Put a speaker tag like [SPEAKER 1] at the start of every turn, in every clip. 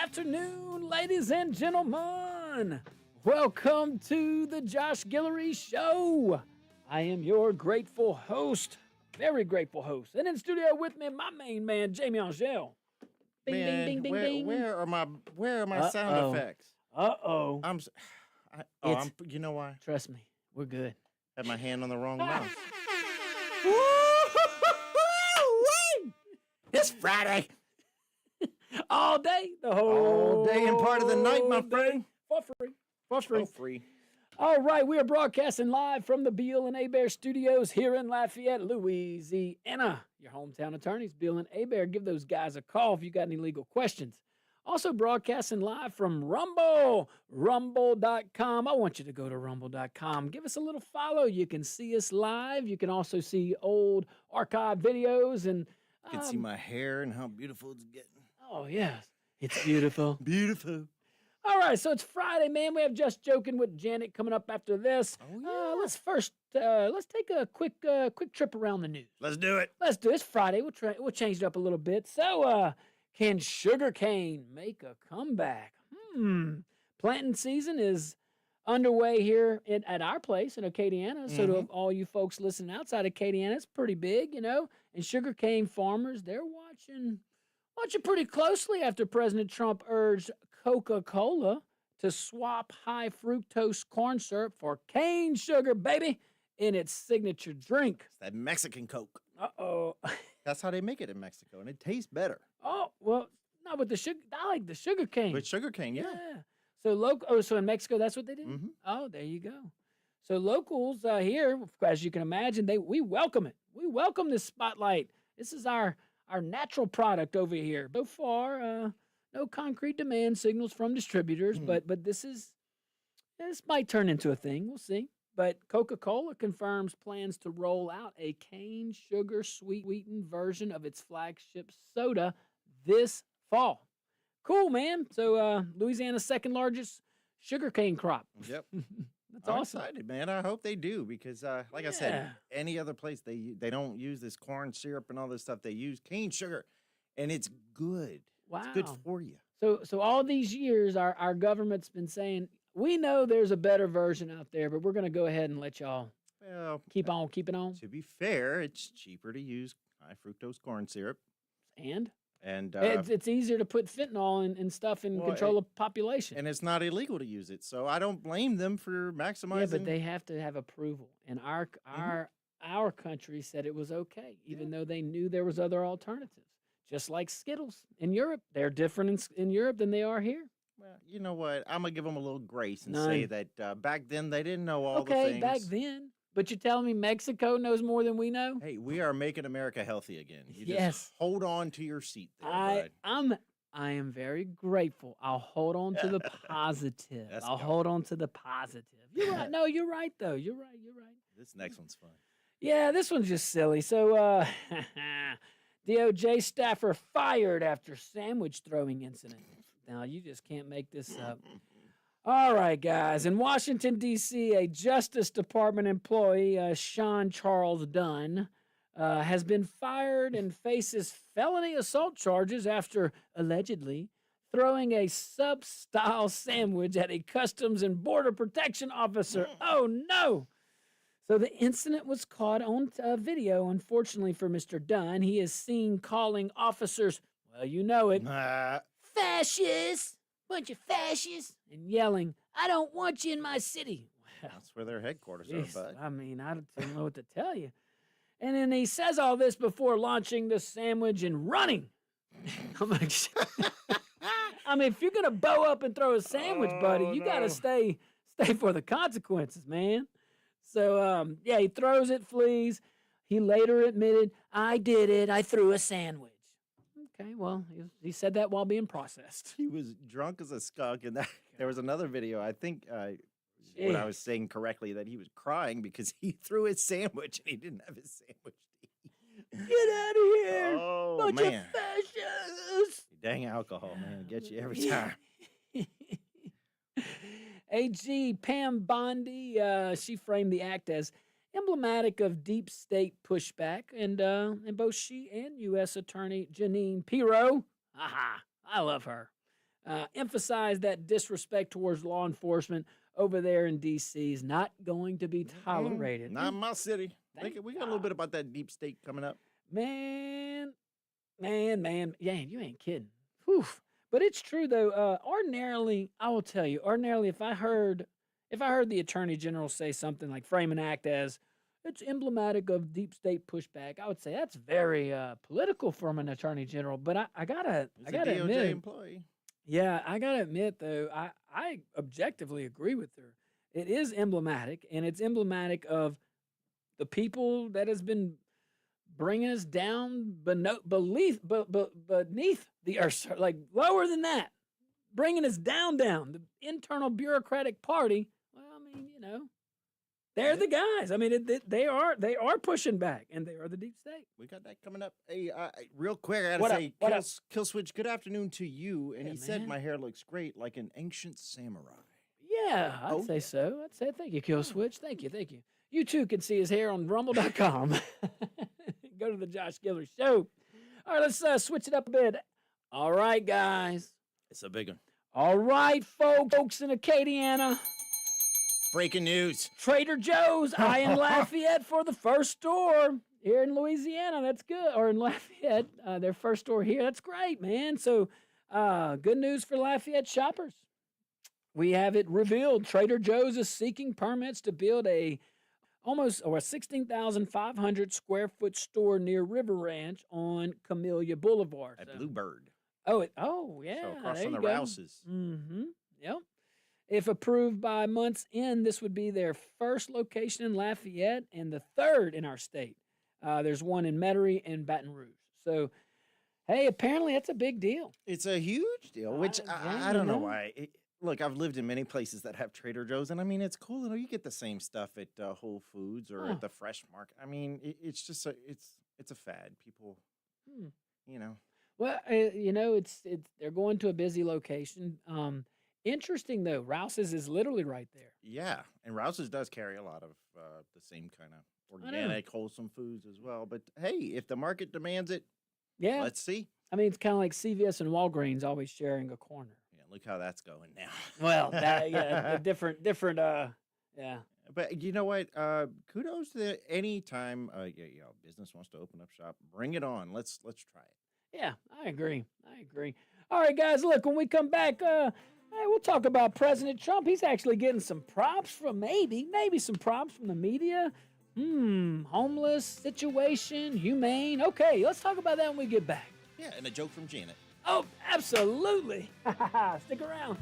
[SPEAKER 1] afternoon, ladies and gentlemen. Welcome to the Josh Guillory Show. I am your grateful host, very grateful host. And in studio with me, my main man, Jamie Angel.
[SPEAKER 2] Bing, man, bing, bing, bing, bing. Where are my sound effects?
[SPEAKER 1] Uh-oh.
[SPEAKER 2] You know why?
[SPEAKER 1] Trust me, we're good.
[SPEAKER 2] Had my hand on the wrong mouse. It's Friday.
[SPEAKER 1] All day,
[SPEAKER 2] all day and part of the night, my friend.
[SPEAKER 1] For free. All right, we are broadcasting live from the Beal and Hebert studios here in Lafayette, Louisiana. Your hometown attorneys, Beal and Hebert. Give those guys a call if you got any legal questions. Also broadcasting live from Rumble, rumble.com. I want you to go to rumble.com. Give us a little follow. You can see us live. You can also see old archive videos. And
[SPEAKER 2] you can see my hair and how beautiful it's getting.
[SPEAKER 1] Oh, yes. It's beautiful.
[SPEAKER 2] Beautiful.
[SPEAKER 1] All right, so it's Friday, man. We have Just Joking with Janet coming up after this.
[SPEAKER 2] Oh, yeah.
[SPEAKER 1] Let's take a quick trip around the news.
[SPEAKER 2] Let's do it.
[SPEAKER 1] It's Friday. We'll change it up a little bit. So, can sugarcane make a comeback? Planting season is underway here at our place in Acadiana. So to all you folks listening outside of Acadiana, it's pretty big, you know. And sugarcane farmers, they're watching pretty closely after President Trump urged Coca-Cola to swap high fructose corn syrup for cane sugar, baby, in its signature drink.
[SPEAKER 2] It's that Mexican Coke.
[SPEAKER 1] Uh-oh.
[SPEAKER 2] That's how they make it in Mexico, and it tastes better.
[SPEAKER 1] Oh, well, not with the sugar. I like the sugar cane.
[SPEAKER 2] With sugar cane, yeah.
[SPEAKER 1] So in Mexico, that's what they do?
[SPEAKER 2] Mm-hmm.
[SPEAKER 1] Oh, there you go. So locals here, as you can imagine, we welcome it. We welcome this spotlight. This is our natural product over here. So far, no concrete demand signals from distributors, but this might turn into a thing. We'll see. But Coca-Cola confirms plans to roll out a cane sugar sweetened version of its flagship soda this fall. Cool, man. So Louisiana's second largest sugarcane crop.
[SPEAKER 2] Yep.
[SPEAKER 1] That's
[SPEAKER 2] I'm
[SPEAKER 1] awesome.
[SPEAKER 2] excited, man. I hope they do because, like I said, any other place, they don't use this corn syrup and all this stuff. They use cane sugar, and it's good.
[SPEAKER 1] Wow.
[SPEAKER 2] It's good for you.
[SPEAKER 1] So all these years, our government's been saying, we know there's a better version out there, but we're going to go ahead and let y'all keep on keeping on.
[SPEAKER 2] To be fair, it's cheaper to use high fructose corn syrup.
[SPEAKER 1] And
[SPEAKER 2] it's
[SPEAKER 1] easier to put fentanyl and stuff in control of population.
[SPEAKER 2] And it's not illegal to use it. So I don't blame them for maximizing.
[SPEAKER 1] Yeah, but they have to have approval. And our country said it was okay, even though they knew there was other alternatives. Just like Skittles in Europe. They're different in Europe than they are here.
[SPEAKER 2] Well, you know what? I'm going to give them a little grace and say that back then they didn't know all the things.
[SPEAKER 1] Okay, back then. But you're telling me Mexico knows more than we know?
[SPEAKER 2] Hey, we are making America healthy again. You just hold on to your seat there, bud.
[SPEAKER 1] I am very grateful. I'll hold on to the positive. Hold on to the positive. You're right. No, you're right, though. You're right.
[SPEAKER 2] This next one's fun.
[SPEAKER 1] Yeah, this one's just silly. So, DOJ staffer fired after sandwich throwing incident. Now, you just can't make this up. All right, guys. In Washington, D.C., a Justice Department employee, Sean Charles Dunn, has been fired and faces felony assault charges after, allegedly, throwing a sub-style sandwich at a Customs and Border Protection officer. Oh, no. So the incident was caught on video, unfortunately for Mr. Dunn. He is seen calling officers, well, you know it, fascists. Bunch of fascists, and yelling, I don't want you in my city. Well,
[SPEAKER 2] that's where their headquarters are, bud.
[SPEAKER 1] I mean, I don't know what to tell you. And then he says all this before launching the sandwich and running. I'm like, I mean, if you're going to bow up and throw a sandwich, buddy, you got to stay for the consequences, man. So, he throws it, flees. He later admitted, I did it. I threw a sandwich. Okay, well, he said that while being processed.
[SPEAKER 2] He was drunk as a skunk, and there was another video. I think what I was saying correctly, that he was crying because he threw his sandwich and he didn't have his sandwich to eat.
[SPEAKER 1] Get out of here!
[SPEAKER 2] Oh,
[SPEAKER 1] bunch
[SPEAKER 2] man.
[SPEAKER 1] of fascists!
[SPEAKER 2] Dang alcohol, man. It gets you every time.
[SPEAKER 1] AG Pam Bondi, she framed the act as emblematic of deep state pushback, and both she and U.S. Attorney Jeanine Pirro, I love her, emphasized that disrespect towards law enforcement over there in D.C. is not going to be tolerated.
[SPEAKER 2] Not in my city.
[SPEAKER 1] Thank
[SPEAKER 2] We got a little bit about that deep state coming up.
[SPEAKER 1] Man. Yeah, you ain't kidding. Whew. But it's true though. Ordinarily, I will tell you. Ordinarily, if I heard the Attorney General say something like frame an act as it's emblematic of deep state pushback, I would say that's very political from an Attorney General. But I gotta
[SPEAKER 2] DOJ
[SPEAKER 1] admit,
[SPEAKER 2] employee.
[SPEAKER 1] yeah, I gotta admit though, I objectively agree with her. It is emblematic, and it's emblematic of the people that has been bringing us down beneath the earth, like lower than that, bringing us down. The internal bureaucratic party. Well, I mean, they're the guys. I mean, they are pushing back, and they are the deep state.
[SPEAKER 2] We got that coming up. Hey, real quick, I gotta say, Kill Switch, good afternoon to you. And he said my hair looks great, like an ancient samurai.
[SPEAKER 1] Yeah, I'd say so. I'd say thank you, Kill Switch. Thank you. You too can see his hair on rumble.com. Go to the Josh Guillory Show. All right, let's switch it up a bit. All right, guys.
[SPEAKER 2] It's a big one.
[SPEAKER 1] All right, folks in Acadiana.
[SPEAKER 2] Breaking news.
[SPEAKER 1] Trader Joe's eyeing Lafayette for the first store here in Louisiana. That's good. Or in Lafayette, their first store here. That's great, man. So good news for Lafayette shoppers. We have it revealed. Trader Joe's is seeking permits to build a 16,500 square foot store near River Ranch on Camellia Boulevard.
[SPEAKER 2] At Bluebird.
[SPEAKER 1] Yeah.
[SPEAKER 2] So across
[SPEAKER 1] there
[SPEAKER 2] from the
[SPEAKER 1] you go.
[SPEAKER 2] Rouses.
[SPEAKER 1] Mm-hmm. Yep. If approved by month's end, this would be their first location in Lafayette and the third in our state. There's one in Metairie and Baton Rouge. So, hey, apparently that's a big deal.
[SPEAKER 2] It's a huge deal, which I don't know why. Look, I've lived in many places that have Trader Joe's, and I mean, it's cool. You get the same stuff at Whole Foods or at the Fresh Market. I mean, it's just it's a fad. People,
[SPEAKER 1] Well, it's they're going to a busy location. Interesting though, Rouse's is literally right there.
[SPEAKER 2] Yeah, and Rouse's does carry a lot of the same kind of organic, wholesome foods as well. But hey, if the market demands it, let's see.
[SPEAKER 1] I mean, it's kind of like CVS and Walgreens always sharing a corner.
[SPEAKER 2] Look how that's going now.
[SPEAKER 1] Well, different. Yeah.
[SPEAKER 2] But you know what? Kudos to any time business wants to open up shop. Bring it on. Let's try it.
[SPEAKER 1] Yeah, I agree. All right, guys. Look, when we come back, we'll talk about President Trump. He's actually getting some props from maybe some props from the media. Homeless situation, humane. Okay, let's talk about that when we get back.
[SPEAKER 2] Yeah, and a joke from Janet.
[SPEAKER 1] Oh, absolutely. Stick around.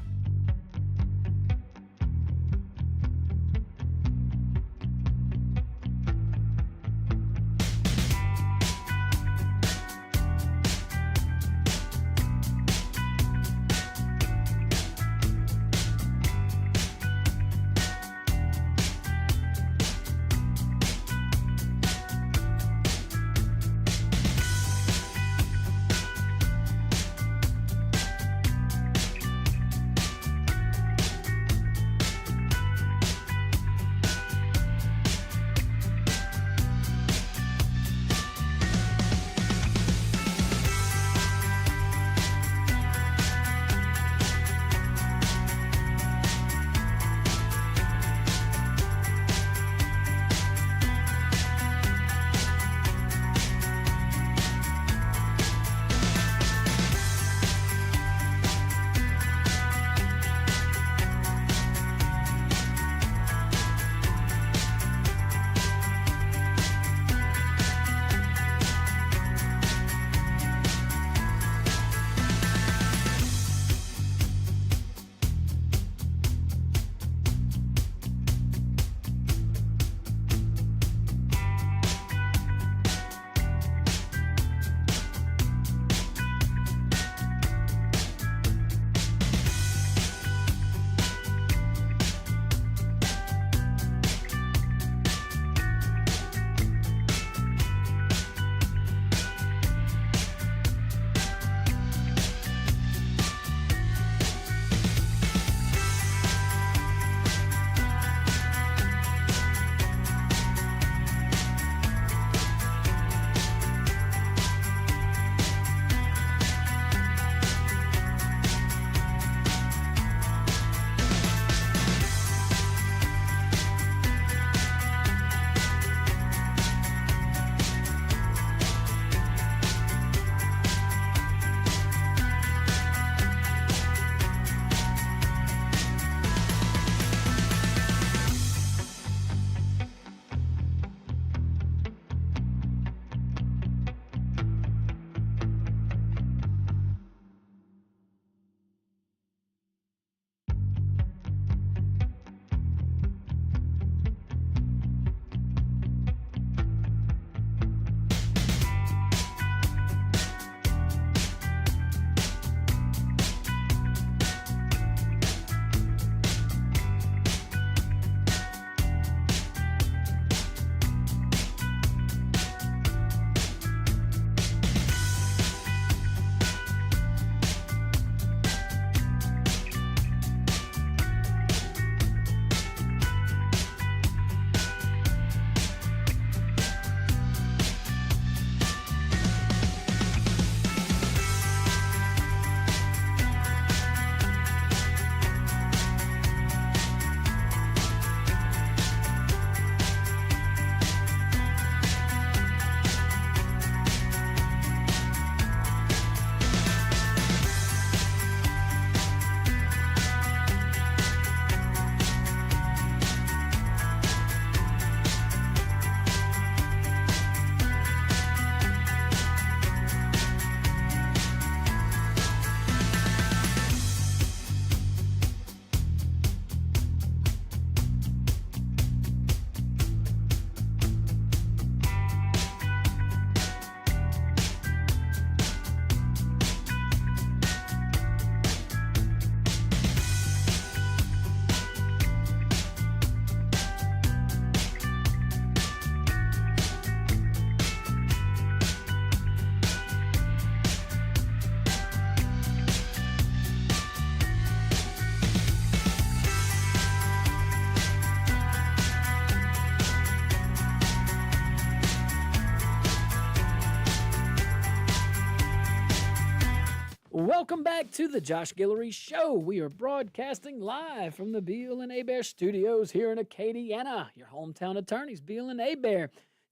[SPEAKER 1] Welcome back to the Josh Guillory Show. We are broadcasting live from the Beal and Abear Studios here in Acadiana. Your hometown attorneys, Beal and Abear.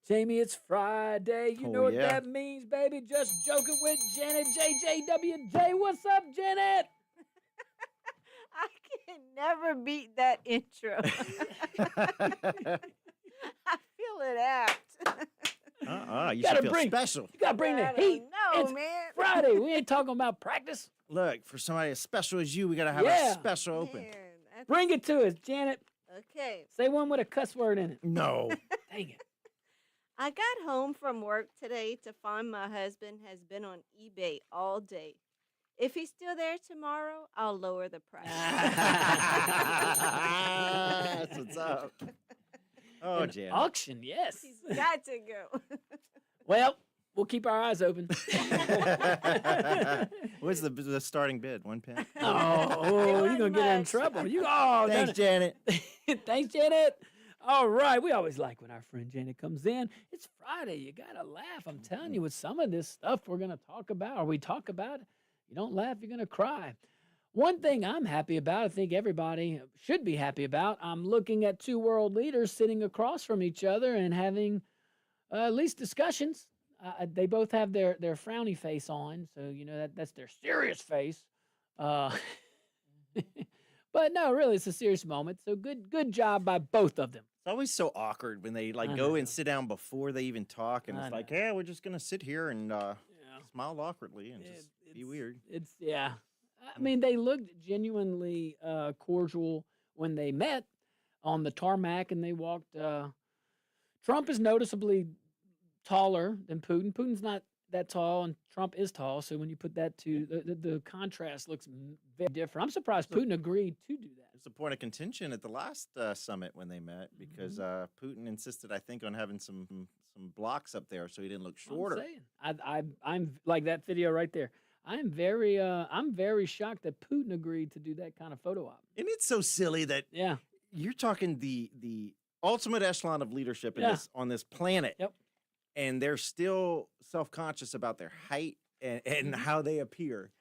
[SPEAKER 1] Jamie, it's Friday. You know what that means, baby. Just joking with Janet JJWJ. What's up, Janet?
[SPEAKER 3] I can never beat that intro. I feel it out.
[SPEAKER 2] You should feel special.
[SPEAKER 1] You gotta bring the heat.
[SPEAKER 3] No,
[SPEAKER 1] It's
[SPEAKER 3] man.
[SPEAKER 1] Friday. We ain't talking about practice.
[SPEAKER 2] Look, for somebody as special as you, we gotta have a special open.
[SPEAKER 3] Man,
[SPEAKER 1] Bring it to us, Janet.
[SPEAKER 3] okay.
[SPEAKER 1] Say one with a cuss word in it.
[SPEAKER 2] No.
[SPEAKER 1] Dang it.
[SPEAKER 3] I got home from work today to find my husband has been on eBay all day. If he's still there tomorrow, I'll lower the price.
[SPEAKER 2] That's what's up. Oh,
[SPEAKER 1] An
[SPEAKER 2] Janet.
[SPEAKER 1] auction, yes.
[SPEAKER 3] He's got to go.
[SPEAKER 1] Well, we'll keep our eyes open.
[SPEAKER 2] What's the starting bid? 1 pen?
[SPEAKER 1] Oh, you're going to get in
[SPEAKER 3] much.
[SPEAKER 1] trouble.
[SPEAKER 2] Thanks, Janet.
[SPEAKER 1] Thanks, Janet. All right. We always like when our friend Janet comes in. It's Friday. You got to laugh. I'm telling you, with some of this stuff we're going to talk about, or we talk about, you don't laugh, you're going to cry. One thing I'm happy about, I think everybody should be happy about, I'm looking at two world leaders sitting across from each other and having at least discussions. They both have their frowny face on, so you know that's their serious face. But no, really, it's a serious moment. So good job by both of them.
[SPEAKER 2] It's always so awkward when they
[SPEAKER 1] I
[SPEAKER 2] go
[SPEAKER 1] know.
[SPEAKER 2] and sit down before they even talk, and
[SPEAKER 1] I
[SPEAKER 2] it's
[SPEAKER 1] know.
[SPEAKER 2] like, yeah, we're just gonna sit here and
[SPEAKER 1] Yeah.
[SPEAKER 2] smile awkwardly and just be weird.
[SPEAKER 1] It's yeah. I mean, they looked genuinely cordial when they met on the tarmac, and they walked. Trump is noticeably taller than Putin. Putin's not that tall, and Trump is tall. So when you put that to the contrast looks very different. I'm surprised Putin agreed to do that.
[SPEAKER 2] It's a point of contention at the last summit when they met because Putin insisted, I think, on having some blocks up there so he didn't look shorter.
[SPEAKER 1] I'm saying, I'm like that video right there. I'm very shocked that Putin agreed to do that kind of photo op.
[SPEAKER 2] And it's so silly that
[SPEAKER 1] Yeah.
[SPEAKER 2] you're talking the ultimate echelon of leadership in on this planet.
[SPEAKER 1] Yep.
[SPEAKER 2] And they're still self-conscious about their height and how they appear.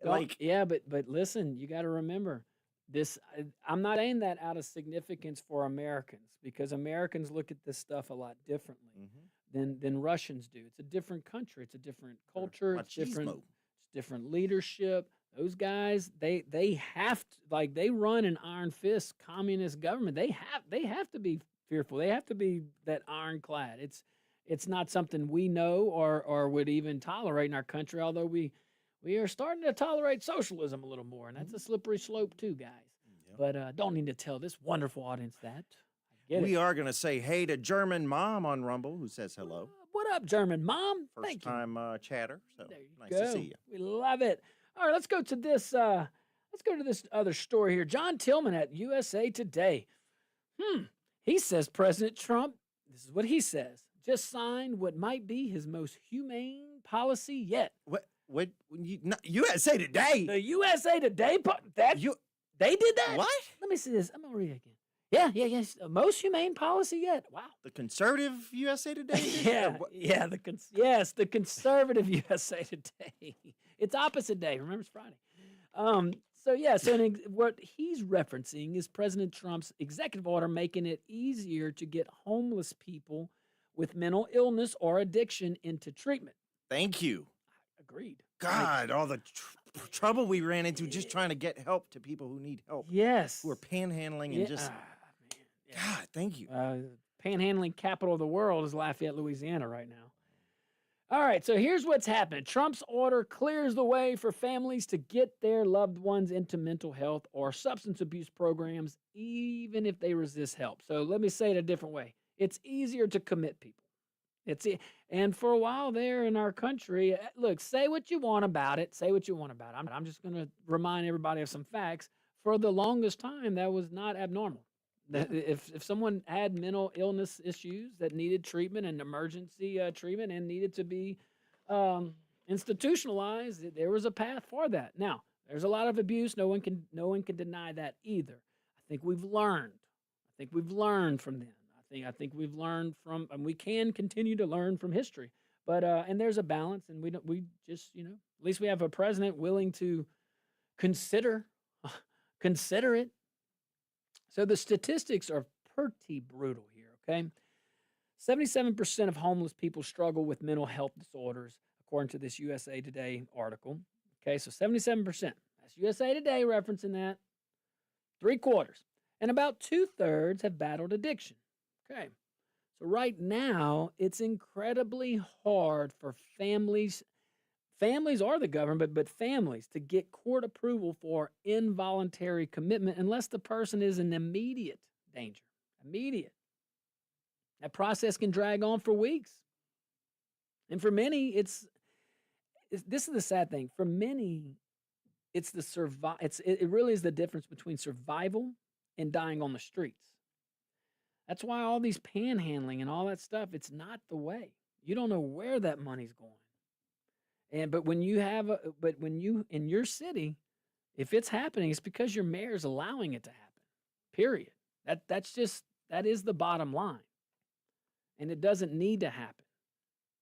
[SPEAKER 2] Like,
[SPEAKER 1] yeah, but listen, you got to remember this. I'm not saying that out of significance for Americans because Americans look at this stuff a lot differently than Russians do. It's a different country. It's a different culture. It's different. It's different leadership. Those guys, they have to, like, they run an iron fist communist government. They have to be fearful. They have to be that ironclad. It's not something we know or would even tolerate in our country, although we are starting to tolerate socialism a little more, and that's a slippery slope too, guys. Yep. But don't need to tell this wonderful audience that.
[SPEAKER 2] We are going to say hey to German Mom on Rumble, who says hello.
[SPEAKER 1] What up, German Mom?
[SPEAKER 2] First time chatter, so
[SPEAKER 1] there you
[SPEAKER 2] nice
[SPEAKER 1] go.
[SPEAKER 2] to see you.
[SPEAKER 1] We love it. All right, let's go to this. Let's go to this other story here. John Tillman at USA Today. He says President Trump. This is what he says. Just signed what might be his most humane policy yet.
[SPEAKER 2] What USA Today?
[SPEAKER 1] The USA Today they did that?
[SPEAKER 2] What?
[SPEAKER 1] Let me see this. I'm gonna read it again. Yes. Most humane policy yet. Wow.
[SPEAKER 2] The conservative USA Today?
[SPEAKER 1] Yes, the conservative USA Today. It's opposite day. Remember, it's Friday. So what he's referencing is President Trump's executive order making it easier to get homeless people with mental illness or addiction into treatment.
[SPEAKER 2] Thank you.
[SPEAKER 1] Agreed.
[SPEAKER 2] God, all the trouble we ran into just trying to get help to people who need help.
[SPEAKER 1] Yes.
[SPEAKER 2] Who are panhandling and just. God, thank you.
[SPEAKER 1] Panhandling capital of the world is Lafayette, Louisiana right now. All right, so here's what's happening. Trump's order clears the way for families to get their loved ones into mental health or substance abuse programs, even if they resist help. So let me say it a different way. It's easier to commit people. And for a while there in our country, look, say what you want about it. Say what you want about it. I'm just going to remind everybody of some facts. For the longest time, that was not abnormal. If someone had mental illness issues that needed treatment and emergency treatment and needed to be institutionalized, there was a path for that. Now, there's a lot of abuse. No one can deny that either. I think we've learned. From them. I think we've learned from, and we can continue to learn from history But and there's a balance, and we just at least we have a president willing to consider consider it. So the statistics are pretty brutal here. Okay, 77% of homeless people struggle with mental health disorders, according to this USA Today article. Okay, so 77%. That's USA Today referencing that. 3/4. And about 2/3 have battled addiction. Okay, so right now, it's incredibly hard for families or the government, but families to get court approval for involuntary commitment unless the person is in immediate danger. Immediate. That process can drag on for weeks. And for many, this is the sad thing. For many, it's it really is the difference between survival and dying on the streets. That's why all these panhandling and all that stuff, it's not the way. You don't know where that money's going. But when you in your city, if it's happening, it's because your mayor's allowing it to happen. Period. That is the bottom line. And it doesn't need to happen,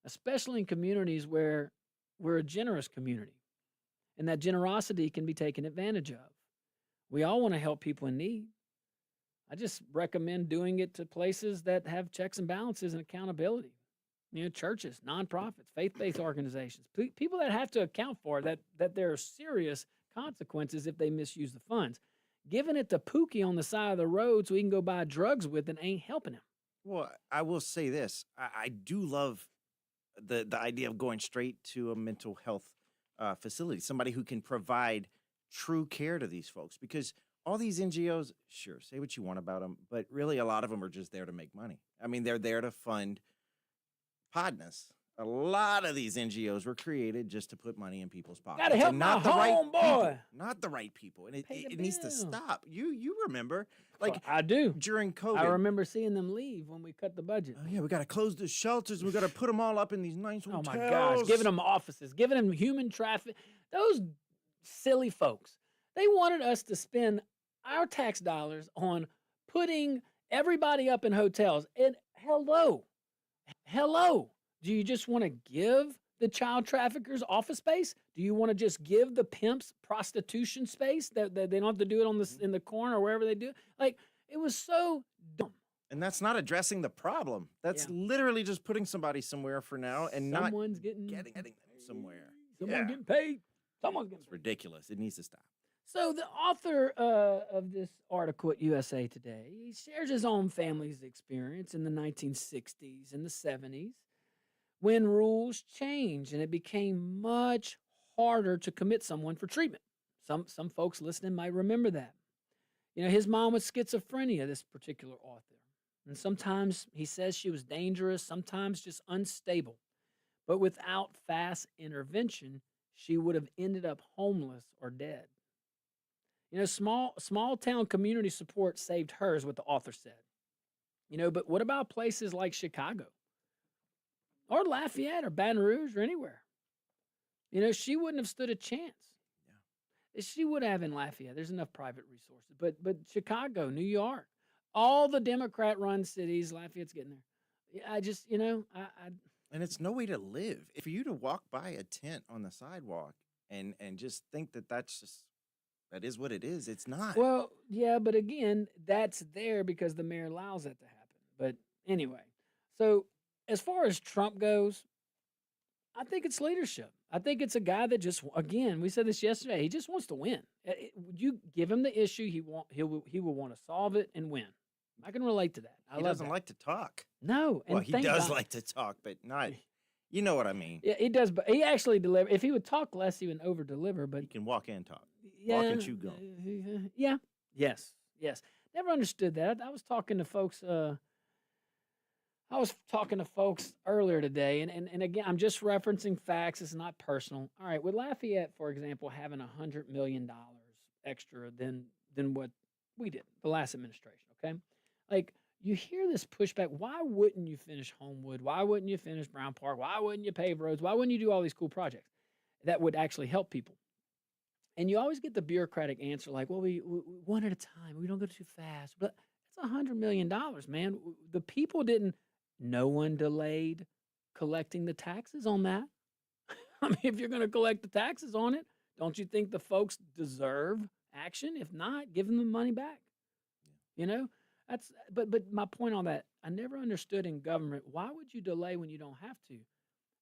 [SPEAKER 1] especially in communities where we're a generous community. And that generosity can be taken advantage of. We all want to help people in need. I just recommend doing it to places that have checks and balances and accountability. Churches, nonprofits, faith-based organizations, people that have to account for that there are serious consequences if they misuse the funds. Giving it to Pookie on the side of the road so he can go buy drugs with it ain't helping him.
[SPEAKER 2] Well, I will say this. I do love the idea of going straight to a mental health facility, somebody who can provide true care to these folks, because all these NGOs, sure, say what you want about them, but really a lot of them are just there to make money. I mean, they're there to fund podness. A lot of these NGOs were created just to put money in people's pockets.
[SPEAKER 1] Gotta help
[SPEAKER 2] and
[SPEAKER 1] my
[SPEAKER 2] not the right
[SPEAKER 1] homeboy.
[SPEAKER 2] people. Not the right people. And
[SPEAKER 1] Pay the
[SPEAKER 2] it needs to
[SPEAKER 1] bill.
[SPEAKER 2] stop. You remember, like
[SPEAKER 1] I do.
[SPEAKER 2] during COVID.
[SPEAKER 1] I remember seeing them leave when we cut the budget.
[SPEAKER 2] Oh, yeah, we got to close the shelters. We got to put them all up in these nice
[SPEAKER 1] Oh
[SPEAKER 2] hotels.
[SPEAKER 1] my gosh, giving them offices, giving them human traffic. Those silly folks, they wanted us to spend our tax dollars on putting everybody up in hotels. And hello, do you just want to give the child traffickers office space? Do you want to just give the pimps prostitution space that they don't have to do it in the corner or wherever they do? Like, it was so dumb.
[SPEAKER 2] And that's not addressing the problem. That's literally just putting somebody somewhere for now and
[SPEAKER 1] Someone's
[SPEAKER 2] not
[SPEAKER 1] getting
[SPEAKER 2] them somewhere.
[SPEAKER 1] Someone's getting paid. Someone's getting
[SPEAKER 2] It's
[SPEAKER 1] paid.
[SPEAKER 2] ridiculous. It needs to stop.
[SPEAKER 1] So the author of this article at USA Today, he shares his own family's experience in the 1960s and the 70s when rules changed and it became much harder to commit someone for treatment. Some folks listening might remember that. His mom was schizophrenia, this particular author. And sometimes he says she was dangerous, sometimes just unstable. But without fast intervention, she would have ended up homeless or dead. Small town community support saved her, is what the author said. But what about places like Chicago or Lafayette or Baton Rouge or anywhere? She wouldn't have stood a chance. Yeah. She would have in Lafayette. There's enough private resources. But Chicago, New York, all the Democrat-run cities, Lafayette's getting there. I just,
[SPEAKER 2] And it's no way to live. For you to walk by a tent on the sidewalk and just think that is what it is. It's not.
[SPEAKER 1] Well, yeah, but again, that's there because the mayor allows that to happen. But anyway, so as far as Trump goes, I think it's leadership. I think it's a guy that just, again, we said this yesterday, he just wants to win. You give him the issue, he will want to solve it and win. I can relate to that.
[SPEAKER 2] He doesn't like to talk.
[SPEAKER 1] No.
[SPEAKER 2] Well, he does like to talk, but not, you know what I mean.
[SPEAKER 1] Yeah, he does, but he actually delivers. If he would talk less, he would over-deliver. But
[SPEAKER 2] he can walk and talk.
[SPEAKER 1] Yeah,
[SPEAKER 2] walk and chew gum.
[SPEAKER 1] Yeah. Yes. Never understood that. I was talking to folks. Earlier today, and again, I'm just referencing facts. It's not personal. All right, with Lafayette, for example, having $100 million extra than what we did, the last administration. Okay, like you hear this pushback. Why wouldn't you finish Homewood? Why wouldn't you finish Brown Park? Why wouldn't you pave roads? Why wouldn't you do all these cool projects that would actually help people? And you always get the bureaucratic answer like, well, we one at a time. We don't go too fast. But it's $100 million, man. The people didn't. No one delayed collecting the taxes on that. I mean, if you're going to collect the taxes on it, don't you think the folks deserve action? If not, give them the money back. You know, but my point on that, I never understood in government, why would you delay when you don't have to?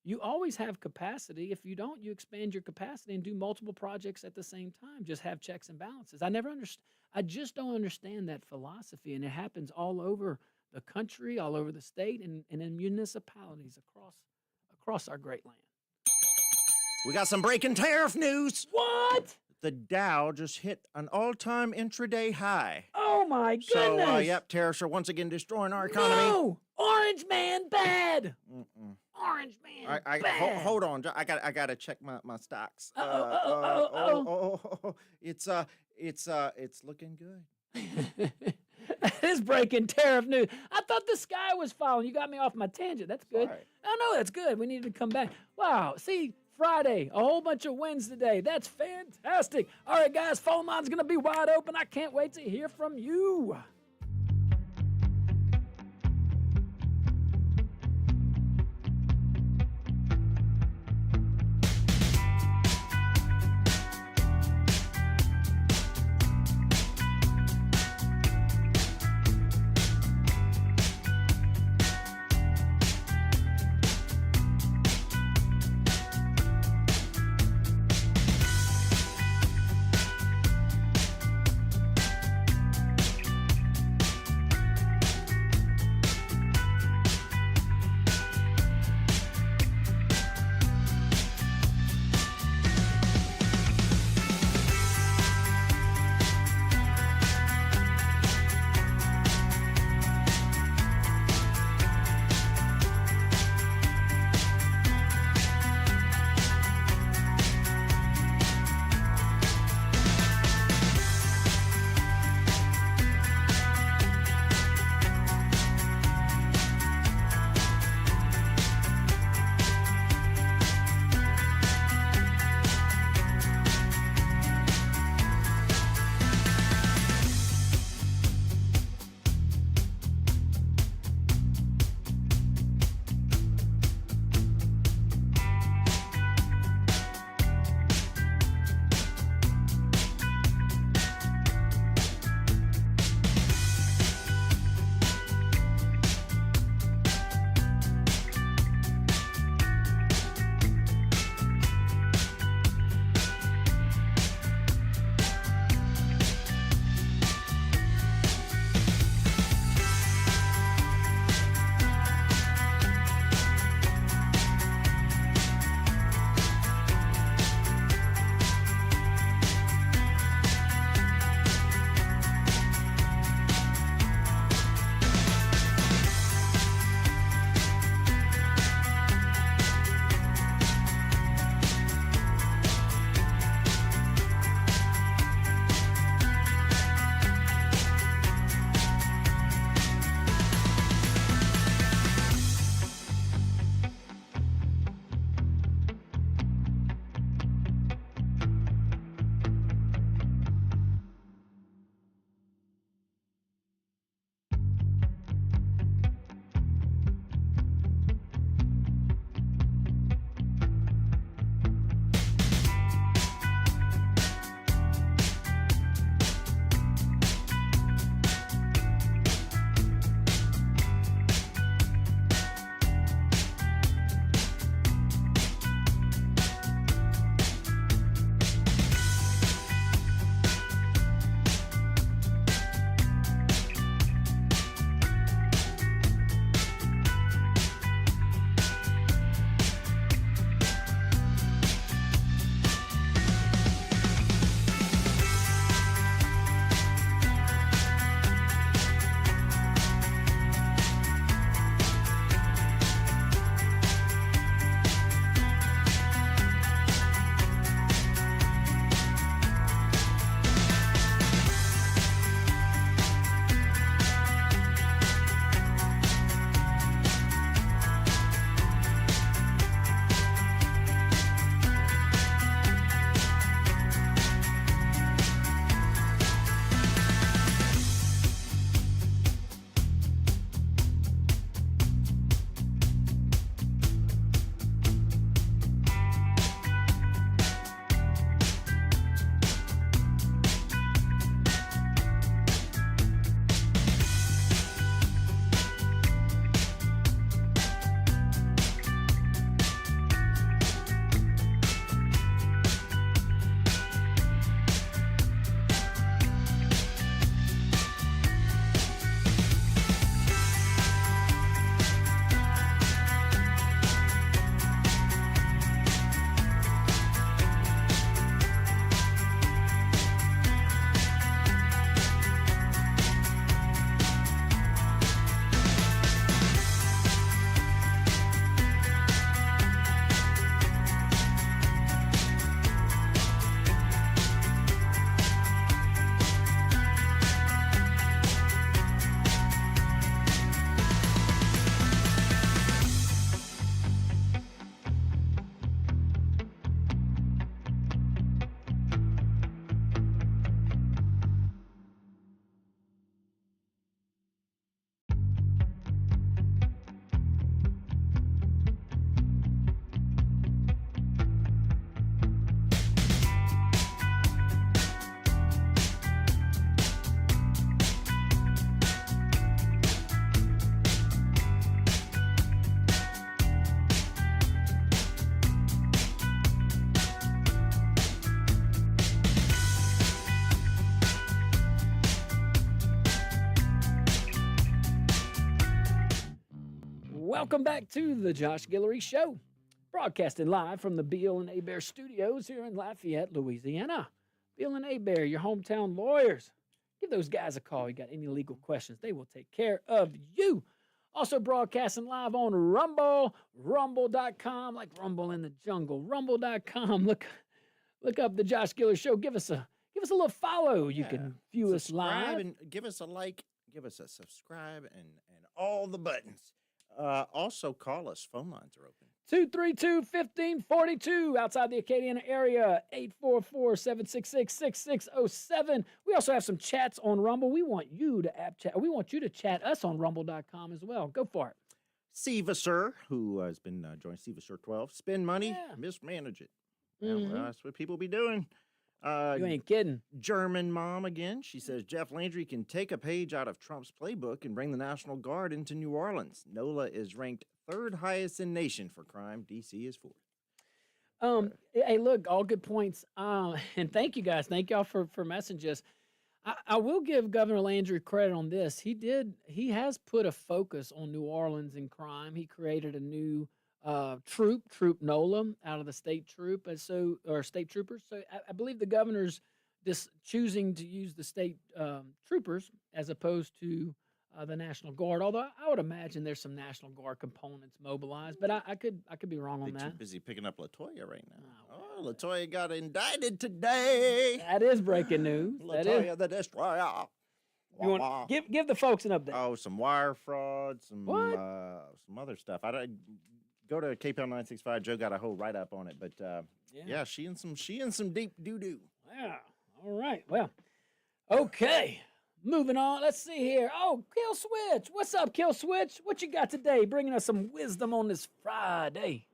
[SPEAKER 1] You always have capacity. If you don't, you expand your capacity and do multiple projects at the same time. Just have checks and balances. I just don't understand that philosophy, and it happens all over the country, all over the state, and in municipalities across our great land.
[SPEAKER 2] We got some breaking tariff news.
[SPEAKER 1] What?
[SPEAKER 2] The Dow just hit an all-time intraday high.
[SPEAKER 1] Oh my goodness!
[SPEAKER 2] So, yep, tariffs are once again destroying our economy.
[SPEAKER 1] No! Orange man bad.
[SPEAKER 2] Mm-mm.
[SPEAKER 1] Orange man bad.
[SPEAKER 2] Hold on, I gotta check my stocks. It's looking good.
[SPEAKER 1] That is breaking tariff news. I thought the sky was falling. You got me off my tangent. That's good.
[SPEAKER 2] Sorry.
[SPEAKER 1] No, that's good. We needed to come back. Wow. See, Friday, a whole bunch of wins today. That's fantastic. All right, guys, phone line's going to be wide open. I can't wait to hear from you. Welcome back to the Josh Guillory Show, broadcasting live from the Beal and Abear Studios here in Lafayette, Louisiana. Beal and Abear, your hometown lawyers. Give those guys a call. You got any legal questions, they will take care of you. Also broadcasting live on Rumble, rumble.com, like Rumble in the Jungle, rumble.com. Look up the Josh Guillory Show. Give us a little follow. You can view us live.
[SPEAKER 2] And give us a like, give us a subscribe, and all the buttons. Also, call us. Phone lines are open.
[SPEAKER 1] 232-1542 outside the Acadiana area, 844-766-6607. We also have some chats on Rumble. We want you to chat us on rumble.com as well. Go for it.
[SPEAKER 2] Siva Sir, who has been joined, Siva Sir 12. Spend money, mismanage it. Well, that's what people be doing.
[SPEAKER 1] You ain't kidding.
[SPEAKER 2] German mom again. She says Jeff Landry can take a page out of Trump's playbook and bring the National Guard into New Orleans. NOLA is ranked third highest in nation for crime. D.C. is fourth.
[SPEAKER 1] Hey, look, all good points. And thank you guys. Thank y'all for messaging us. I will give Governor Landry credit on this. He has put a focus on New Orleans and crime. He created a new troop NOLA out of the state troop, or state troopers. So I believe the governor's just choosing to use the state troopers as opposed to the National Guard. Although I would imagine there's some National Guard components mobilized, but I could be wrong on that.
[SPEAKER 2] Too busy picking up LaToya right now. Oh, LaToya got indicted today.
[SPEAKER 1] That is breaking news.
[SPEAKER 2] LaToya the Destroyer.
[SPEAKER 1] You want give the folks an update?
[SPEAKER 2] Oh, some wire fraud, some other stuff. Go to KPL 965. Joe got a whole write up on it, but yeah, she in some deep doo doo.
[SPEAKER 1] Yeah. All right. Well, okay. Moving on. Let's see here. Oh, Kill Switch. What's up, Kill Switch? What you got today? Bringing us some wisdom on this Friday.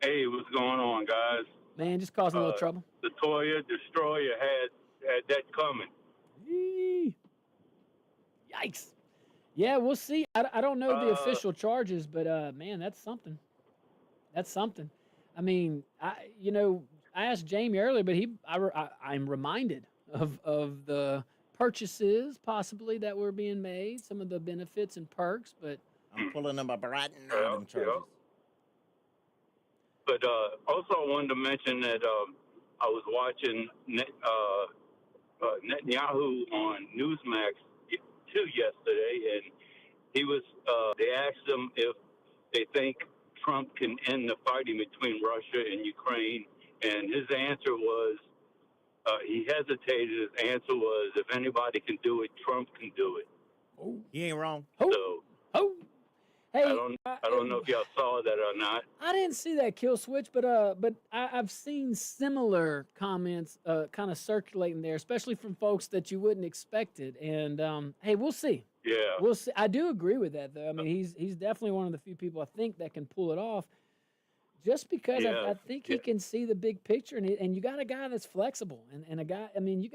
[SPEAKER 4] Hey, what's going on, guys?
[SPEAKER 1] Man, just causing a little trouble.
[SPEAKER 4] The Toya Destroyer had that coming.
[SPEAKER 1] Yee. Yikes. Yeah, we'll see. I don't know the official charges, but man, that's something. That's something. I mean, I asked Jamie earlier, but I'm reminded of the purchases possibly that were being made, some of the benefits and perks, but
[SPEAKER 2] I'm pulling them up right now. Them charges.
[SPEAKER 4] Yeah. But also, I wanted to mention that I was watching Netanyahu on Newsmax yesterday, and he was. They asked him if they think Trump can end the fighting between Russia and Ukraine, and his answer was. He hesitated. His answer was, "If anybody can do it, Trump can do it."
[SPEAKER 2] Oh, he ain't wrong.
[SPEAKER 4] So,
[SPEAKER 1] hey,
[SPEAKER 4] I don't know if y'all saw that or not.
[SPEAKER 1] I didn't see that Kill Switch, but I've seen similar comments kind of circulating there, especially from folks that you wouldn't expect it. And hey, we'll see.
[SPEAKER 4] Yeah,
[SPEAKER 1] we'll see. I do agree with that, though. I mean, he's definitely one of the few people I think that can pull it off. Just because I think he can see the big picture, and you got a guy that's flexible, and a guy. I mean,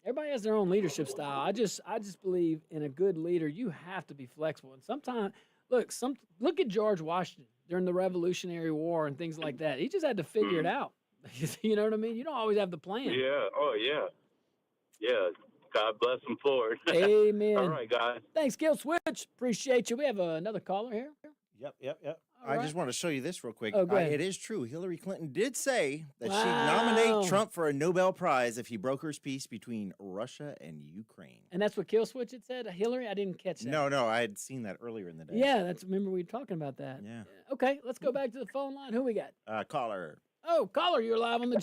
[SPEAKER 1] everybody has their own leadership style. I just believe in a good leader. You have to be flexible, and sometimes look at George Washington during the Revolutionary War and things like that. He just had to figure it out. You know what I mean? You don't always have the plan.
[SPEAKER 4] Yeah. Oh yeah. Yeah. God bless him for it.
[SPEAKER 1] Amen.
[SPEAKER 4] All right, guys.
[SPEAKER 1] Thanks, Kill Switch. Appreciate you. We have another caller here.
[SPEAKER 2] Yep. I just want to show you this real quick.
[SPEAKER 1] Oh, go ahead.
[SPEAKER 2] It is true. Hillary Clinton did say that she'd nominate Trump for a Nobel Prize if he brokers peace between Russia and Ukraine.
[SPEAKER 1] And that's what Kill Switch had said? Hillary? I didn't catch that.
[SPEAKER 2] No, I had seen that earlier in the day.
[SPEAKER 1] Yeah, remember we were talking about that.
[SPEAKER 2] Yeah.
[SPEAKER 1] Okay, let's go back to the phone line. Who we got?
[SPEAKER 2] Caller.
[SPEAKER 1] Oh, caller, you're live on the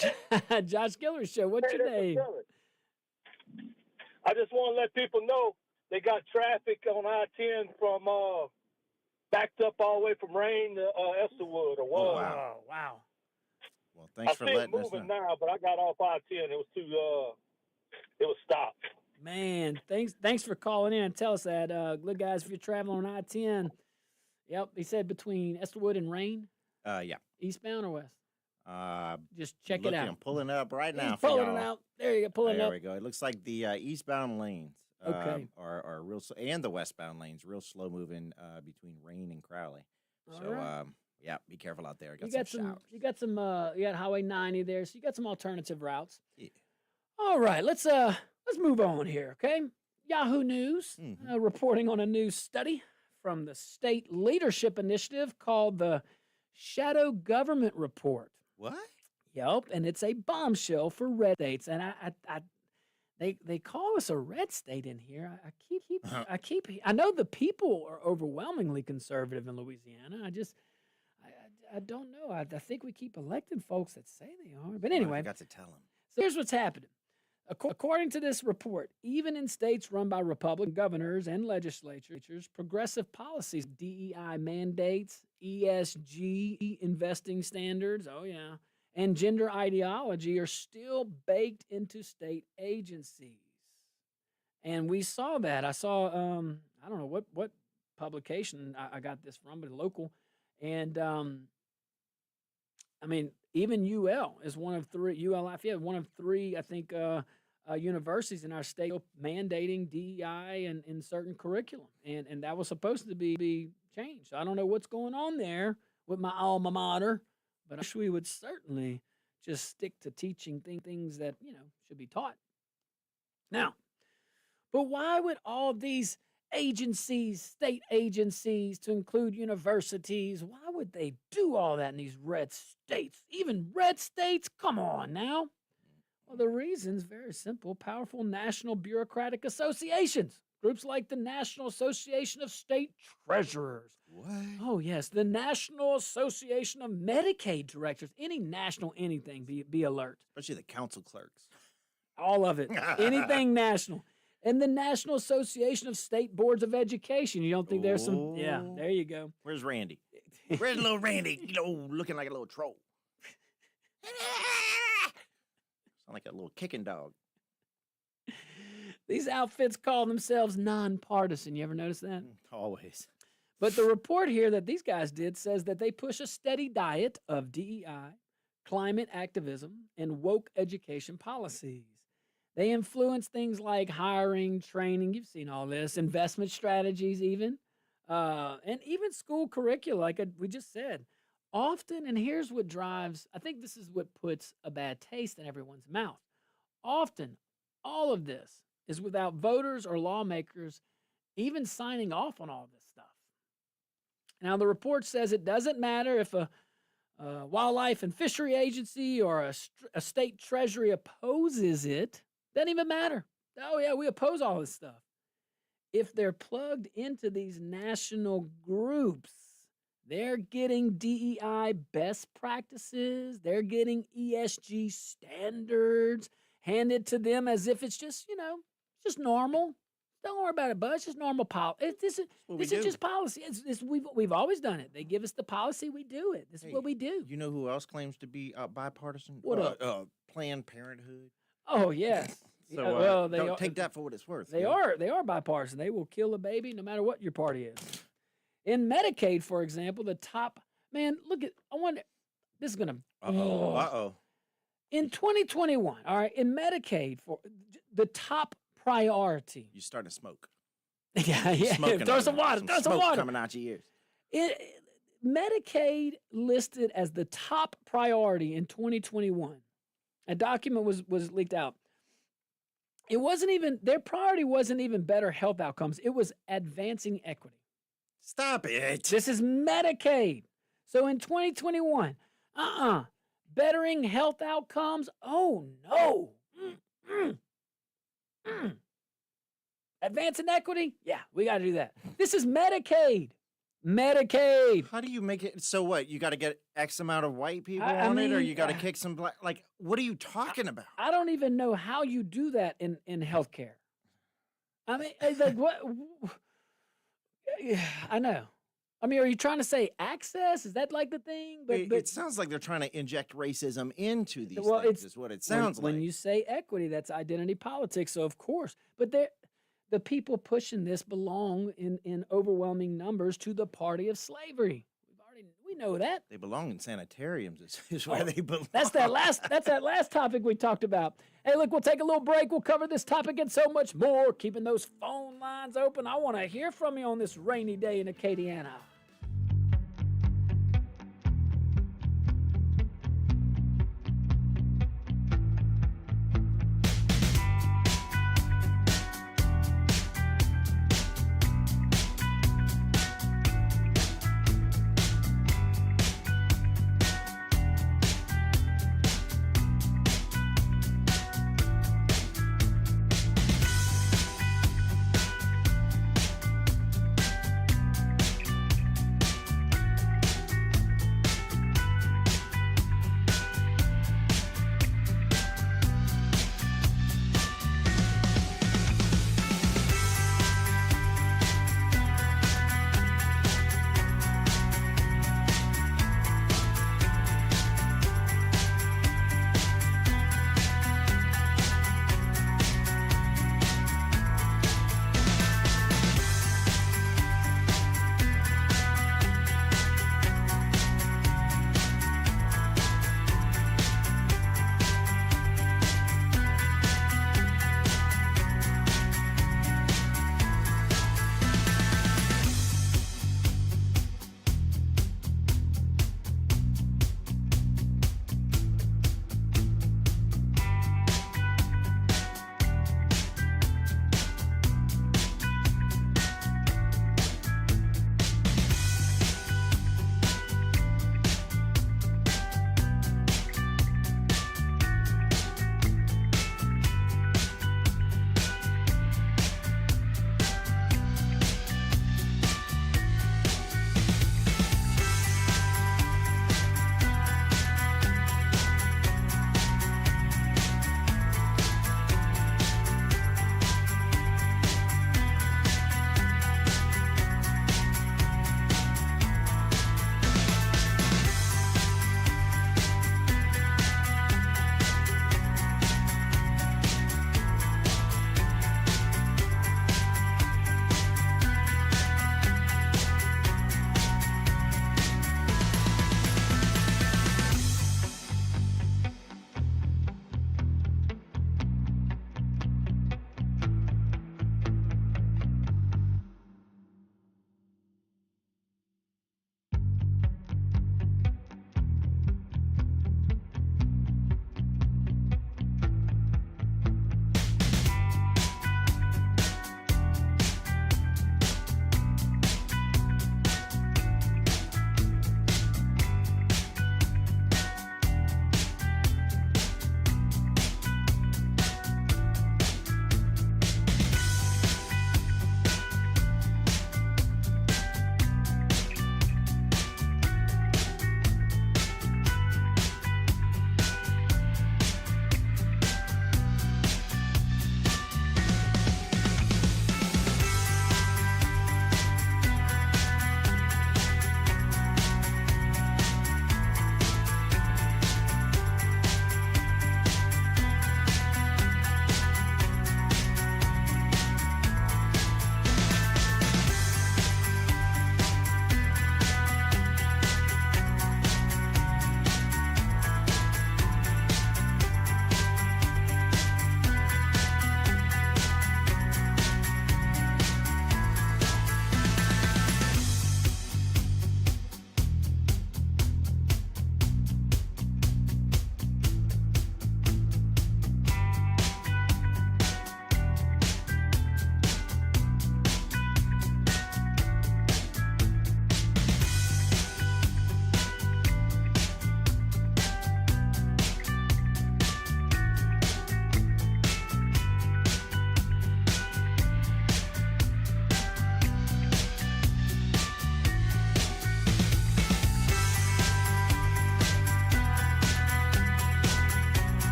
[SPEAKER 1] Josh Guillory Show. What's your name?
[SPEAKER 5] I just want to let people know they got traffic on I-10 from backed up all the way from Rain to Esselwood. Or
[SPEAKER 2] Oh, wow. Well, thanks for letting us know.
[SPEAKER 5] I see it moving now, but I got off I-10. It was it was stopped.
[SPEAKER 1] Man, thanks for calling in and tell us that. Look, guys, if you're traveling on I-10, yep, he said between Esselwood and Rain.
[SPEAKER 2] Yeah.
[SPEAKER 1] Eastbound or west? Just check
[SPEAKER 2] it
[SPEAKER 1] out.
[SPEAKER 2] I'm pulling it up right now.
[SPEAKER 1] He's pulling it out. There you go. Pulling it up.
[SPEAKER 2] There we go. It looks like the eastbound lanes are real, and the westbound lanes real slow moving between Rain and Crowley. So yeah, be careful out there. You got
[SPEAKER 1] Highway 90 there, so you got some alternative routes.
[SPEAKER 2] Yeah.
[SPEAKER 1] All right, let's move on here, okay? Yahoo News reporting on a new study from the State Leadership Initiative called the Shadow Government Report.
[SPEAKER 2] What?
[SPEAKER 1] Yep, and it's a bombshell for red states. And they call us a red state in here. I know the people are overwhelmingly conservative in Louisiana. I don't know. I think we keep electing folks that say they are. But anyway,
[SPEAKER 2] I got to tell them.
[SPEAKER 1] so here's what's happening. According to this report, even in states run by Republican governors and legislatures, progressive policies, DEI mandates, ESG investing standards, and gender ideology are still baked into state agencies. And we saw that. I saw, I don't know what publication I got this from, but local. And I mean, even UL is one of three, UL Lafayette, one of three, I think, universities in our state mandating DEI in certain curriculum. And that was supposed to be changed. I don't know what's going on there with my alma mater, but I wish we would certainly just stick to teaching things that, should be taught. Now, but why would all these agencies, state agencies, to include universities, why would they do all that in these red states? Even red states? Come on now. Well, the reason's very simple. Powerful national bureaucratic associations. Groups like the National Association of State Treasurers.
[SPEAKER 2] What?
[SPEAKER 1] Oh, yes. The National Association of Medicaid Directors. Any national anything, be alert.
[SPEAKER 2] Especially the council clerks.
[SPEAKER 1] All of it. Anything national. And the National Association of State Boards of Education. You don't think there's some? Yeah, there you go.
[SPEAKER 2] Where's Randy? Where's little Randy? Looking like a little troll. Sound like a little kicking dog.
[SPEAKER 1] These outfits call themselves nonpartisan. You ever notice that?
[SPEAKER 2] Always.
[SPEAKER 1] But the report here that these guys did says that they push a steady diet of DEI, climate activism, and woke education policies. They influence things like hiring, training, you've seen all this, investment strategies even, and even school curricula, like we just said. Often, and here's what drives, I think this is what puts a bad taste in everyone's mouth. Often, all of this is without voters or lawmakers even signing off on all this stuff. Now, the report says it doesn't matter if a wildlife and fishery agency or a state treasury opposes it. Doesn't even matter. Oh, yeah, we oppose all this stuff. If they're plugged into these national groups, they're getting DEI best practices. They're getting ESG standards handed to them as if it's just, just normal. Don't worry about it, bud. It's just normal policy. This is just policy. We've always done it. They give us the policy, we do it. This is what we do.
[SPEAKER 2] You know who else claims to be bipartisan?
[SPEAKER 1] What
[SPEAKER 2] Planned Parenthood.
[SPEAKER 1] Oh, yes.
[SPEAKER 2] So don't take that for what it's worth.
[SPEAKER 1] They are bipartisan. They will kill a baby no matter what your party is. In Medicaid, for example, the top look at. I wonder. This is gonna. In 2021, all right, in Medicaid, for the top priority.
[SPEAKER 2] You starting to smoke.
[SPEAKER 1] Yeah. Throw some water. Throw some water
[SPEAKER 2] coming out your ears.
[SPEAKER 1] Medicaid listed as the top priority in 2021. A document was leaked out. It wasn't even, their priority wasn't even better health outcomes. It was advancing equity.
[SPEAKER 2] Stop it.
[SPEAKER 1] This is Medicaid. So in 2021, bettering health outcomes? Oh, no. Advancing equity? Yeah, we got to do that. This is Medicaid. Medicaid.
[SPEAKER 2] How do you make it? So what? You got to get X amount of white people on it, or you got to kick some black? Like, what are you talking about?
[SPEAKER 1] I don't even know how you do that in healthcare. I mean, like what? I know. I mean, are you trying to say access? Is that like the thing? But
[SPEAKER 2] it sounds like they're trying to inject racism into these things. Is what it sounds like.
[SPEAKER 1] When you say equity, that's identity politics. So of course, but the people pushing this belong in overwhelming numbers to the party of slavery. We know that.
[SPEAKER 2] They belong in sanitariums is where they belong.
[SPEAKER 1] That's that last topic we talked about. Hey, look, we'll take a little break. We'll cover this topic and so much more. Keeping those phone lines open. I want to hear from you on this rainy day in Acadiana.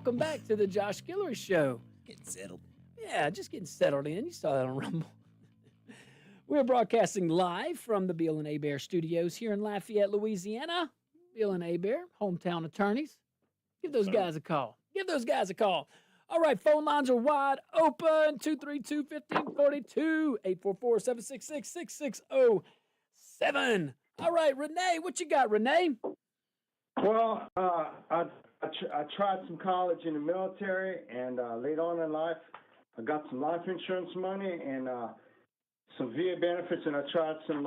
[SPEAKER 1] welcome back to the Josh Guillory Show.
[SPEAKER 2] Getting settled.
[SPEAKER 1] Yeah, just getting settled in. You saw that on Rumble. We're broadcasting live from the Beal and Bear studios here in Lafayette, Louisiana. Beal and Bear, hometown attorneys. Give those guys a call. Give those guys a call. All right, phone lines are wide open. 232-1542, 844-766-6607. All right, Renee, what you got, Renee?
[SPEAKER 6] Well, I tried some college in the military, and later on in life, I got some life insurance money and some VA benefits, and I tried some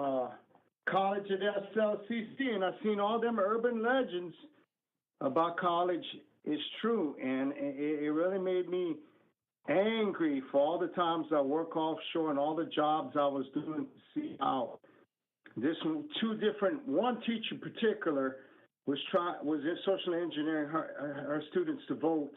[SPEAKER 6] college at SLCC, and I've seen all them urban legends about college is true, and it really made me angry for all the times I work offshore and all the jobs I was doing to see how one teacher in particular was in social engineering her students to vote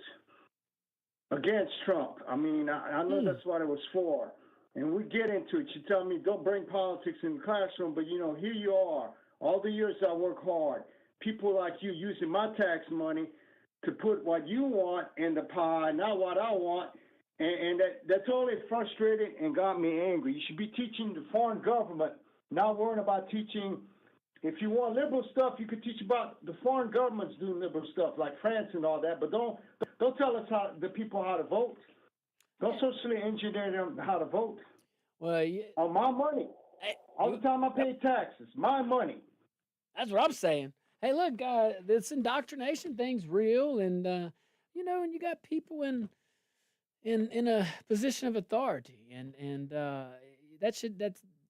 [SPEAKER 6] against Trump. I mean, I know that's what it was for. And we get into it. You tell me don't bring politics in the classroom, but here you are. All the years I work hard. People like you using my tax money to put what you want in the pie, not what I want. And that totally frustrated and got me angry. You should be teaching the foreign government, not worrying about teaching. If you want liberal stuff, you could teach about the foreign governments doing liberal stuff like France and all that. But don't tell us the people how to vote. Don't socially engineer them how to vote.
[SPEAKER 1] Well, yeah.
[SPEAKER 6] On my money. All the time I pay taxes. My money.
[SPEAKER 1] That's what I'm saying. Hey, look, this indoctrination thing's real, and and you got people in a position of authority, and that's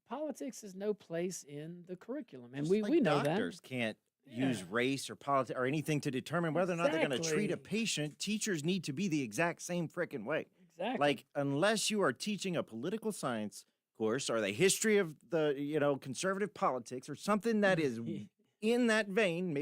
[SPEAKER 1] politics is no place in the curriculum, and we know that.
[SPEAKER 2] Doctors can't use race or politics or anything to determine whether or not they're going to treat a patient. Teachers need to be the exact same freaking way.
[SPEAKER 1] Exactly.
[SPEAKER 2] Like, unless you are teaching a political science course or the history of the conservative politics or something that is in that vein,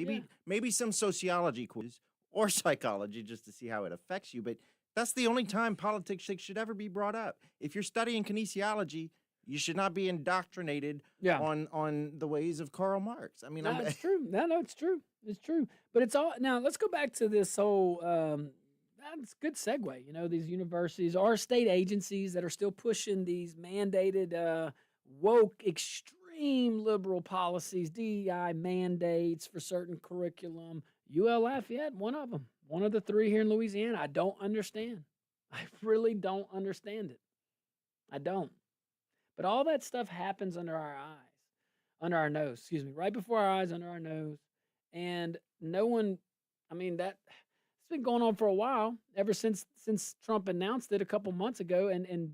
[SPEAKER 2] maybe some sociology quiz or psychology just to see how it affects you. But that's the only time politics should ever be brought up. If you're studying kinesiology, you should not be indoctrinated on the ways of Karl Marx. I mean,
[SPEAKER 1] it's true. No, it's true. It's true. But it's all now. Let's go back to this whole. That's a good segue. These universities are state agencies that are still pushing these mandated woke, extreme liberal policies, DEI mandates for certain curriculum. UL Lafayette, one of them, one of the three here in Louisiana. I don't understand. I really don't understand it. I don't. But all that stuff happens under our nose, right before our eyes, under our nose. And no one, it's been going on for a while, ever since Trump announced it a couple months ago. And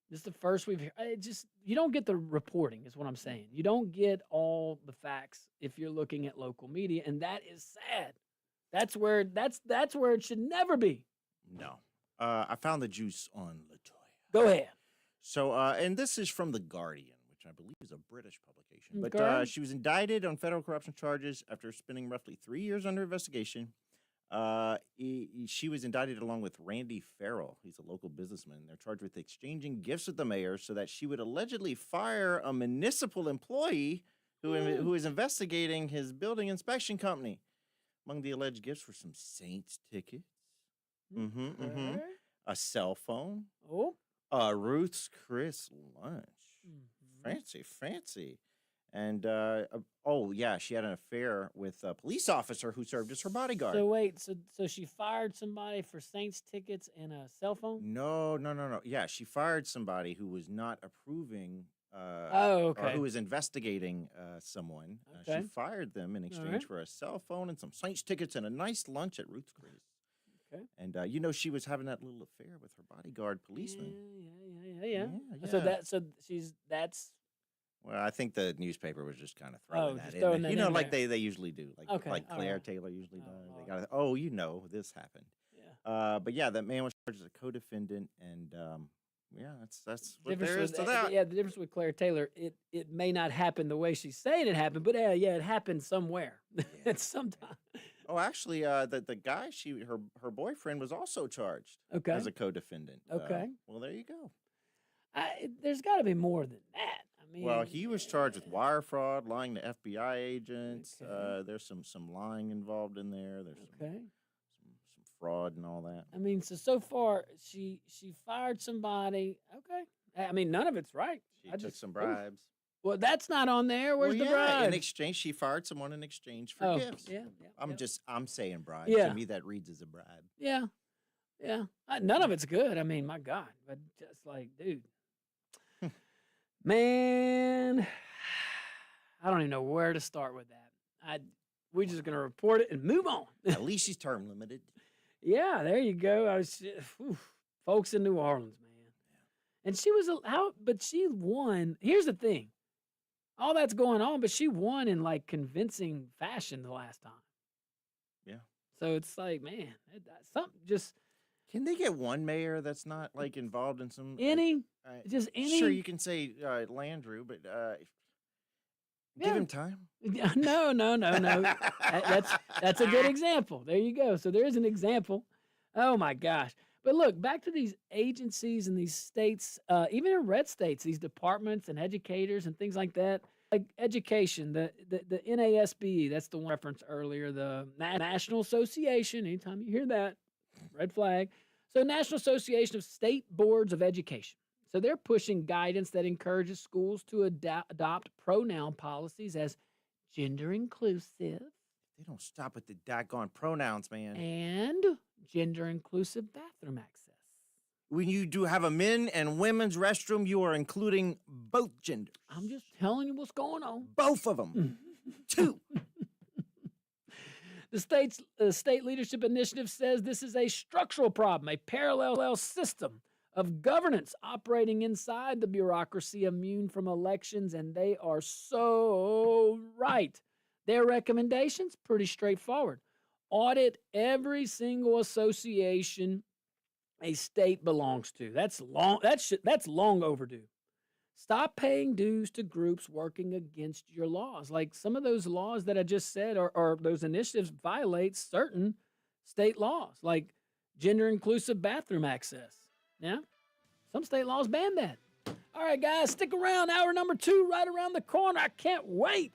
[SPEAKER 1] this is the first we've heard. You don't get the reporting, is what I'm saying. You don't get all the facts if you're looking at local media. And that is sad. That's where it should never be.
[SPEAKER 2] No. I found the juice on LaToya.
[SPEAKER 1] Go ahead.
[SPEAKER 2] So, and this is from The Guardian, which I believe is a British publication. But she was indicted on federal corruption charges after spending roughly 3 years under investigation. She was indicted along with Randy Farrell. He's a local businessman. They're charged with exchanging gifts with the mayor so that she would allegedly fire a municipal employee who is investigating his building inspection company. Among the alleged gifts were some Saints tickets, a cell phone, Ruth's Chris lunch. Fancy. And, she had an affair with a police officer who served as her bodyguard.
[SPEAKER 1] So wait, so she fired somebody for Saints tickets and a cell phone?
[SPEAKER 2] No. Yeah, she fired somebody who was not approving,
[SPEAKER 1] or
[SPEAKER 2] who was investigating someone. She fired them in exchange for a cell phone and some Saints tickets and a nice lunch at Ruth's Chris. Okay. And she was having that little affair with her bodyguard policeman.
[SPEAKER 1] Yeah. That's.
[SPEAKER 2] Well, I think the newspaper was just kind of throwing that in there. Like they usually do. Like Claire Taylor usually does. They got this happened. Yeah. But yeah, that man was charged as a co-defendant, and that's what there is to that.
[SPEAKER 1] Yeah, the difference with Claire Taylor, it may not happen the way she's saying it happened, but it happened somewhere at some time.
[SPEAKER 2] Oh, actually, the guy her boyfriend was also charged as a co-defendant.
[SPEAKER 1] Okay.
[SPEAKER 2] Well, there you go.
[SPEAKER 1] There's got to be more than that.
[SPEAKER 2] Well, he was charged with wire fraud, lying to FBI agents. There's some lying involved in there. There's some fraud and all that.
[SPEAKER 1] I mean, so far she fired somebody. Okay. I mean, none of it's right.
[SPEAKER 2] She
[SPEAKER 1] I
[SPEAKER 2] took
[SPEAKER 1] just
[SPEAKER 2] some
[SPEAKER 1] oof.
[SPEAKER 2] bribes.
[SPEAKER 1] Well, that's not on there. Where's
[SPEAKER 2] Well,
[SPEAKER 1] the
[SPEAKER 2] yeah,
[SPEAKER 1] bribes?
[SPEAKER 2] in exchange, she fired someone in exchange for
[SPEAKER 1] Oh,
[SPEAKER 2] gifts.
[SPEAKER 1] yeah.
[SPEAKER 2] I'm saying bribe.
[SPEAKER 1] Yeah.
[SPEAKER 2] To me, that reads as a bribe.
[SPEAKER 1] Yeah. Yeah. None of it's good. I mean, my God. But just like, dude. Man, I don't even know where to start with that. We're just going to report it and move on.
[SPEAKER 2] At least she's term limited.
[SPEAKER 1] Yeah, there you go. Folks in New Orleans, man. And she was but she won. Here's the thing. All that's going on, but she won in like convincing fashion the last time.
[SPEAKER 2] Yeah.
[SPEAKER 1] So it's like, man, something just
[SPEAKER 2] Can they get one mayor that's not like involved in some
[SPEAKER 1] any. Just any.
[SPEAKER 2] Sure, you can say Landrew, but give him time.
[SPEAKER 1] No. That's a good example. There you go. So there is an example. Oh my gosh. But look, back to these agencies and these states, even in red states, these departments and educators and things like that. Like education, the NASB, that's the one reference earlier, the National Association. Anytime you hear that, red flag. So National Association of State Boards of Education. So they're pushing guidance that encourages schools to adopt pronoun policies as gender inclusive.
[SPEAKER 2] They don't stop at the daggone pronouns, man.
[SPEAKER 1] And gender inclusive bathroom access.
[SPEAKER 2] When you do have a men and women's restroom, you are including both genders.
[SPEAKER 1] I'm just telling you what's going on.
[SPEAKER 2] Both of them. Two.
[SPEAKER 1] The state leadership initiative says this is a structural problem, a parallel system of governance operating inside the bureaucracy immune from elections, and they are so right. Their recommendations, pretty straightforward. Audit every single association a state belongs to. That's long overdue. Stop paying dues to groups working against your laws. Like some of those laws that I just said or those initiatives violate certain state laws, like gender inclusive bathroom access. Yeah? Some state laws ban that. All right, guys, stick around. Hour number 2 right around the corner. I can't wait.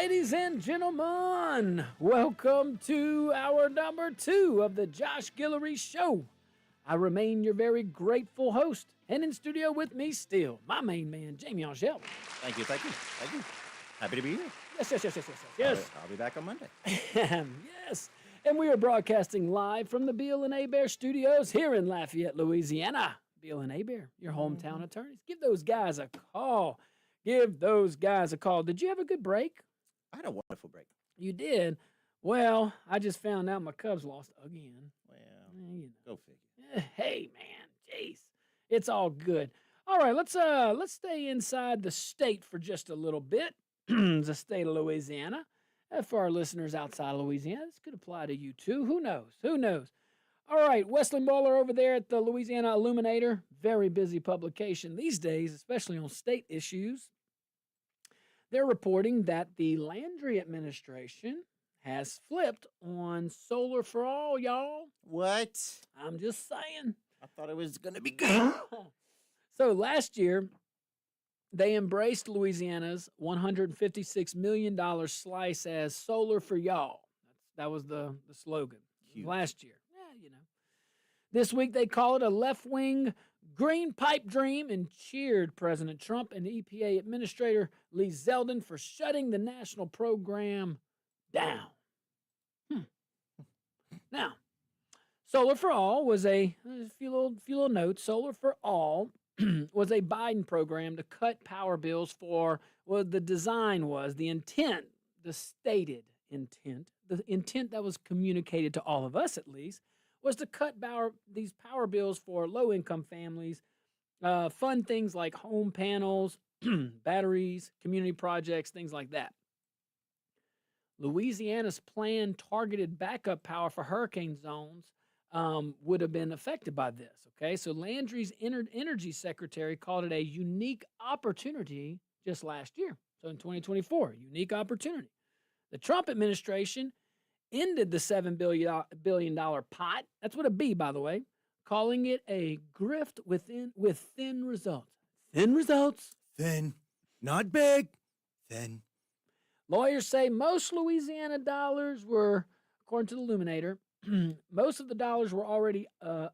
[SPEAKER 1] Ladies and gentlemen, welcome to hour number 2 of the Josh Guillory Show. I remain your very grateful host, and in studio with me still, my main man, Jamie Angel.
[SPEAKER 2] Thank you. Happy to be here.
[SPEAKER 1] Yes.
[SPEAKER 2] I'll be back on Monday.
[SPEAKER 1] Yes. And we are broadcasting live from the Beal and Bear studios here in Lafayette, Louisiana. Beal and Bear, your hometown attorneys. Give those guys a call. Did you have a good break?
[SPEAKER 2] I had a wonderful break.
[SPEAKER 1] You did? Well, I just found out my Cubs lost again.
[SPEAKER 2] Well, go figure.
[SPEAKER 1] Hey, man, jeez. It's all good. All right, let's stay inside the state for just a little bit. The state of Louisiana. For our listeners outside of Louisiana, this could apply to you too. Who knows? All right, Wesley Mueller over there at the Louisiana Illuminator. Very busy publication these days, especially on state issues. They're reporting that the Landry administration has flipped on solar for all, y'all.
[SPEAKER 2] What?
[SPEAKER 1] I'm just saying.
[SPEAKER 2] I thought it was going to be good.
[SPEAKER 1] So last year, they embraced Louisiana's $156 million slice as solar for y'all. That was the slogan last year. Yeah, This week, they call it a left-wing green pipe dream and cheered President Trump and EPA Administrator Lee Zeldin for shutting the national program down. Now, Solar for All was a few little notes. Solar for All was a Biden program to cut power bills for what the design was, the intent, the stated intent, the intent that was communicated to all of us at least, was to cut these power bills for low-income families, fund things like home panels, batteries, community projects, things like that. Louisiana's planned targeted backup power for hurricane zones would have been affected by this, okay? So Landry's energy secretary called it a unique opportunity just last year. So in 2024, unique opportunity. The Trump administration ended the $7 billion pot. That's what a B, by the way, calling it a grift with thin results. Thin results?
[SPEAKER 2] Thin. Not big. Thin.
[SPEAKER 1] Lawyers say most Louisiana dollars were, according to the Illuminator, most of the dollars were already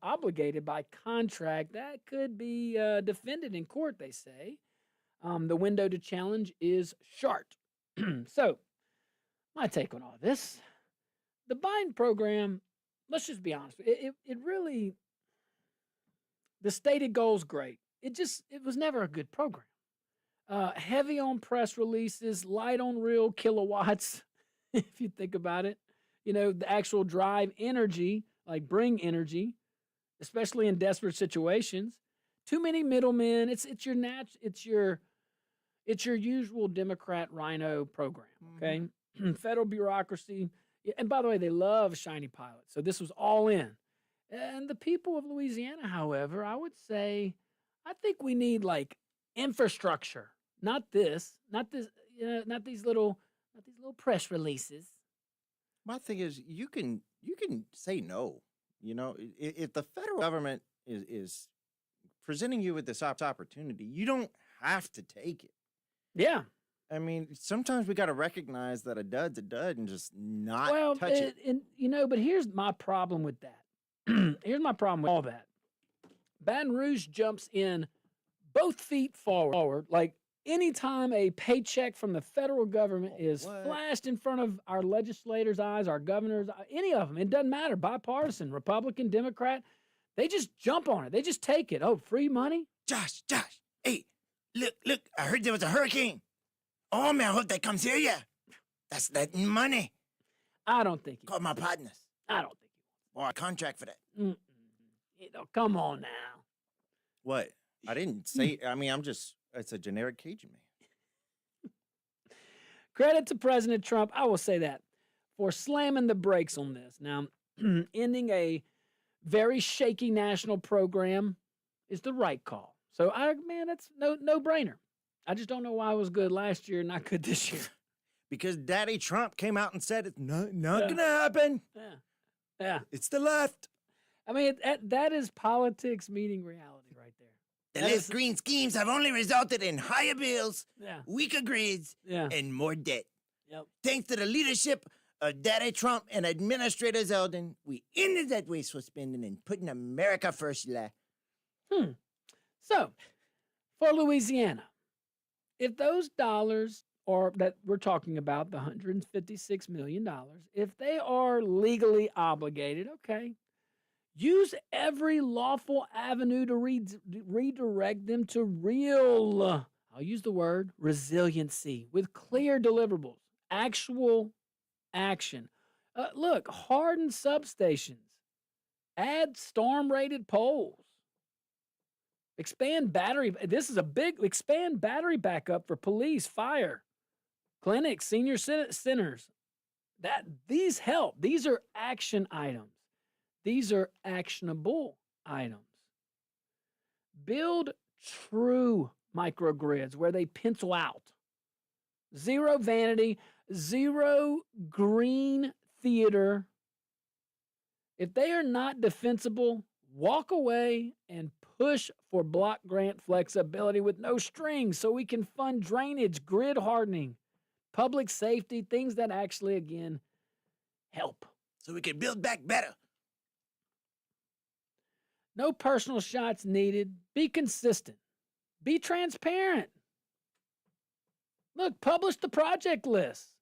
[SPEAKER 1] obligated by contract. That could be defended in court, they say. The window to challenge is short. So, my take on all this. The Biden program, let's just be honest, it really, the stated goal's great. It was never a good program. Heavy on press releases, light on real kilowatts, if you think about it. The actual drive energy, like bring energy, especially in desperate situations. Too many middlemen. It's your usual Democrat rhino program, okay? Federal bureaucracy. And by the way, they love shiny pilots. So this was all in. And the people of Louisiana, however, I would say, I think we need like infrastructure, not these little press releases.
[SPEAKER 2] My thing is, you can say no. If the federal government is presenting you with this opportunity, you don't have to take it.
[SPEAKER 1] Yeah.
[SPEAKER 2] I mean, sometimes we got to recognize that a dud's a dud and just not touch it.
[SPEAKER 1] But here's my problem with that. Here's my problem with all that. Baton Rouge jumps in both feet forward. Like anytime a paycheck from the federal government is flashed in front of our legislators' eyes, our governors, any of them, it doesn't matter, bipartisan, Republican, Democrat, they just jump on it. They just take it. Oh, free money?
[SPEAKER 2] Josh, hey, look, I heard there was a hurricane. Oh, man, I hope that comes here, yeah. That's that money.
[SPEAKER 1] I don't think
[SPEAKER 2] Call my partners.
[SPEAKER 1] I don't think he
[SPEAKER 2] Or a contract for that.
[SPEAKER 1] Come on now.
[SPEAKER 2] What? I didn't say, it's a generic Cajun man.
[SPEAKER 1] Credit to President Trump, I will say that, for slamming the brakes on this. Now, ending a very shaky national program is the right call. So, that's no brainer. I just don't know why it was good last year and not good this year.
[SPEAKER 2] Because Daddy Trump came out and said it's not going to happen.
[SPEAKER 1] Yeah.
[SPEAKER 2] It's the left.
[SPEAKER 1] I mean, that is politics meeting reality right there.
[SPEAKER 2] The left green schemes have only resulted in higher bills, weaker grids, and more debt.
[SPEAKER 1] Yep.
[SPEAKER 2] Thanks to the leadership of Daddy Trump and Administrator Zeldin, we ended that wasteful spending and putting America first, la.
[SPEAKER 1] So, for Louisiana, if those dollars are that we're talking about, the $156 million, if they are legally obligated, okay, use every lawful avenue to redirect them to real, I'll use the word, resiliency with clear deliverables, actual action. Look, harden substations, add storm-rated poles, expand battery. This is a big expand battery backup for police, fire, clinics, senior centers. These help. These are action items. These are actionable items. Build true microgrids where they pencil out. Zero vanity, zero green theater. If they are not defensible, walk away and push for block grant flexibility with no strings so we can fund drainage, grid hardening, public safety, things that actually, again, help.
[SPEAKER 2] So we can build back better.
[SPEAKER 1] No personal shots needed. Be consistent. Be transparent. Look, publish the project list.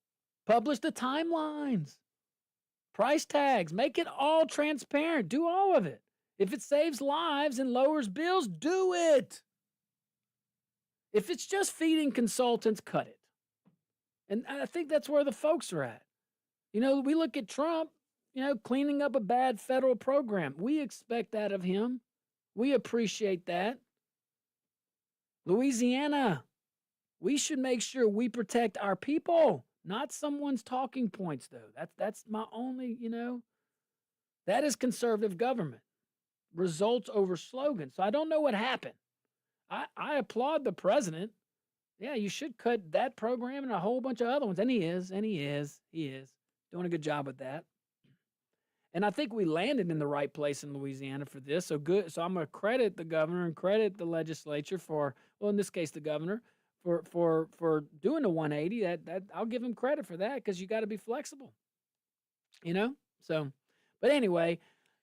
[SPEAKER 1] Publish the timelines. Price tags. Make it all transparent. Do all of it. If it saves lives and lowers bills, do it. If it's just feeding consultants, cut it. And I think that's where the folks are at. You know, we look at Trump, you know, cleaning up a bad federal program. We expect that of him. We appreciate that. Louisiana, we should make sure we protect our people, not someone's talking points, though. That's my only, you know, that is conservative government. Results over slogans. So I don't know what happened. I applaud the president. Yeah, you should cut that program and a whole bunch of other ones. And he is doing a good job with that. And I think we landed in the right place in Louisiana for this. So good. So I'm going to credit the governor and credit the legislature for, well, in this case, the governor for doing the 180. That I'll give him credit for that because you got to be flexible, you know? So, but anyway,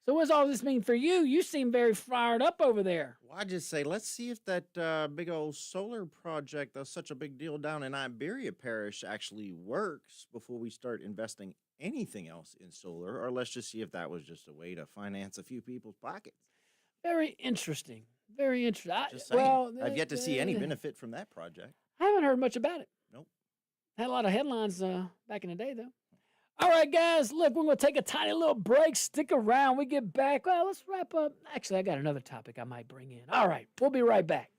[SPEAKER 1] so what does all this mean for you? You seem very fired up over there.
[SPEAKER 2] Well, I just say, let's see if that big old solar project that's such a big deal down in Iberia Parish actually works before we start investing anything else in solar, or let's just see if that was just a way to finance a few people's pockets.
[SPEAKER 1] Very interesting. Very interesting.
[SPEAKER 2] Just saying. Well, I've yet to see any benefit from that project.
[SPEAKER 1] I haven't heard much about it.
[SPEAKER 2] Nope.
[SPEAKER 1] Had a lot of headlines back in the day, though. All right, guys, look, we're going to take a tiny little break. Stick around. We get back. Well, let's wrap up. Actually, I got another topic I might bring in. All right, we'll be right back.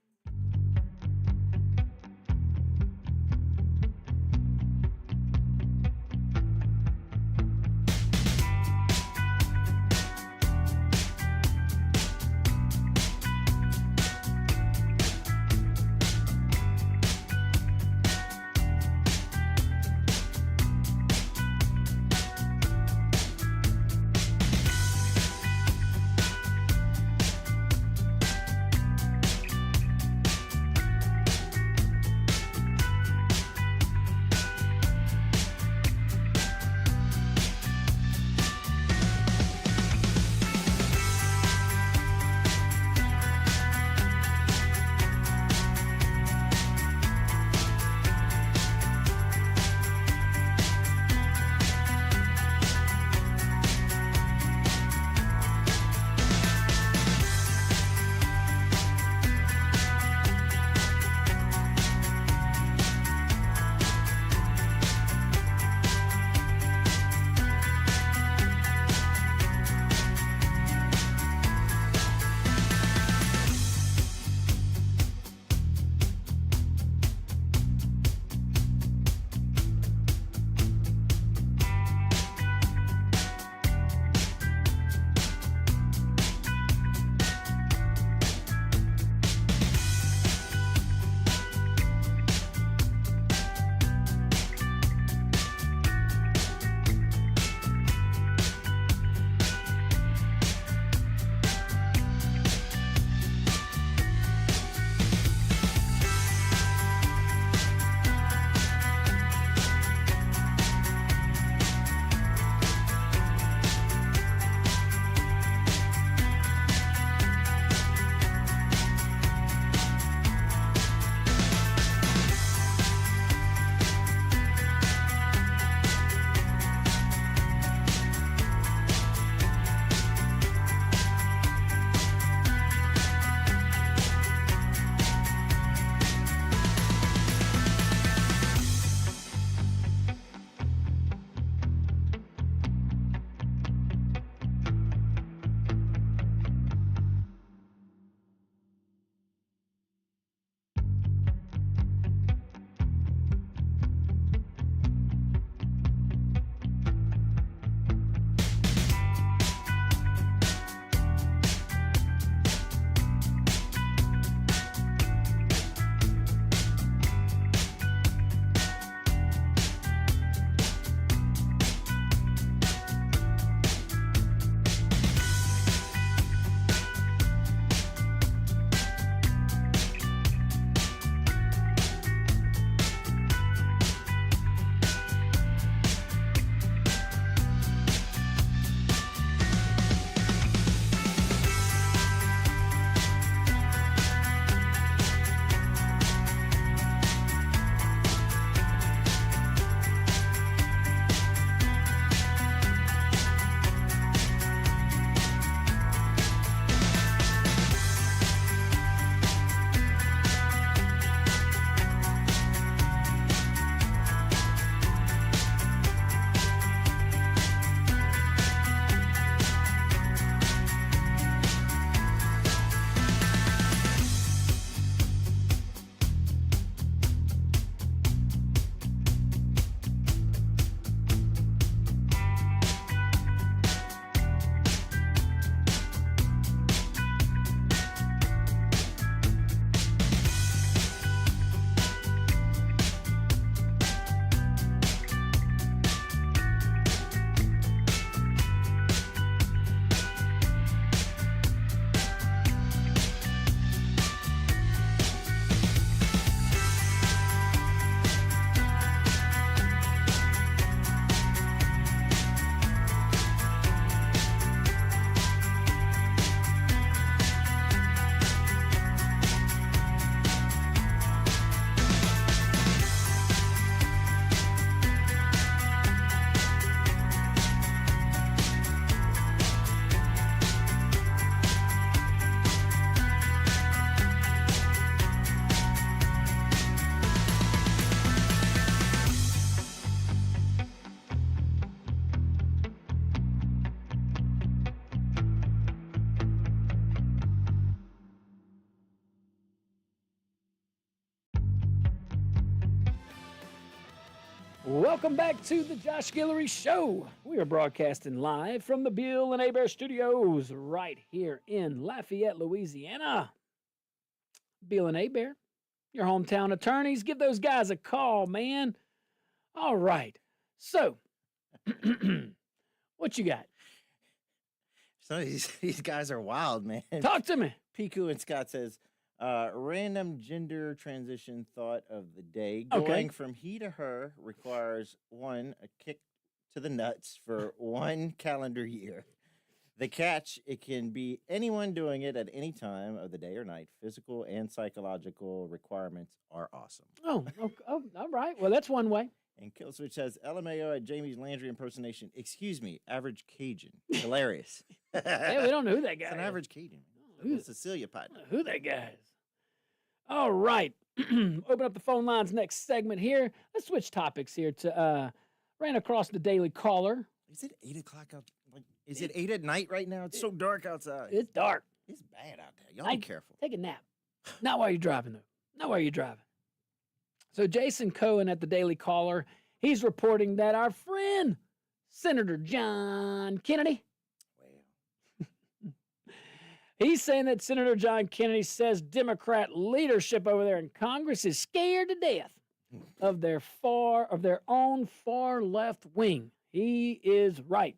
[SPEAKER 1] Welcome back to the Josh Guillory Show. We are broadcasting live from the Bill and Abear Studios right here in Lafayette, Louisiana. Bill and Abear, your hometown attorneys. Give those guys a call, man. All right. So, what you got?
[SPEAKER 2] So these guys are wild, man.
[SPEAKER 1] Talk to me.
[SPEAKER 2] Piku and Scott says, random gender transition thought of the day.
[SPEAKER 1] Okay.
[SPEAKER 2] Going from he to her requires one, a kick to the nuts for 1 calendar year. The catch, it can be anyone doing it at any time of the day or night. Physical and psychological requirements are awesome.
[SPEAKER 1] Oh, all right. Well, that's one way.
[SPEAKER 2] And Killswitch says, LMAO at Jamie's Landry impersonation. Excuse me, average Cajun. Hilarious.
[SPEAKER 1] Hey, we don't know who that guy
[SPEAKER 2] It's an
[SPEAKER 1] is.
[SPEAKER 2] average Cajun.
[SPEAKER 1] Who-
[SPEAKER 2] Little Cecilia partner.
[SPEAKER 1] Who that guy is. All right. Open up the phone lines next segment here. Let's switch topics here to ran across the Daily Caller.
[SPEAKER 2] Is it 8 o'clock out? Like, is it 8 at night right now? It's so dark outside.
[SPEAKER 1] It's dark.
[SPEAKER 2] It's bad out there. Y'all
[SPEAKER 1] I-
[SPEAKER 2] be careful.
[SPEAKER 1] Take a nap. Not while you're driving, though. Not while you're driving. So Jason Cohen at the Daily Caller, he's reporting that our friend, Senator John Kennedy,
[SPEAKER 2] Well,
[SPEAKER 1] he's saying that Senator John Kennedy says Democrat leadership over there in Congress is scared to death of their own far left wing. He is right.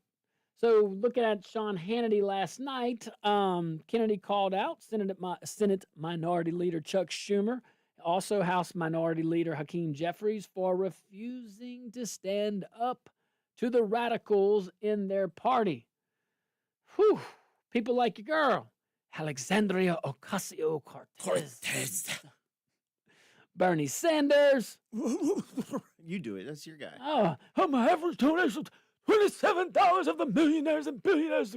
[SPEAKER 1] So looking at Sean Hannity last night, Kennedy called out Senate Minority Leader Chuck Schumer, also House Minority Leader Hakeem Jeffries, for refusing to stand up to the radicals in their party. Whew. People like your girl, Alexandria Ocasio-Cortez. Bernie Sanders.
[SPEAKER 2] you do it. That's your guy.
[SPEAKER 1] Oh, I'm a average donation, $27 of the millionaires and billionaires.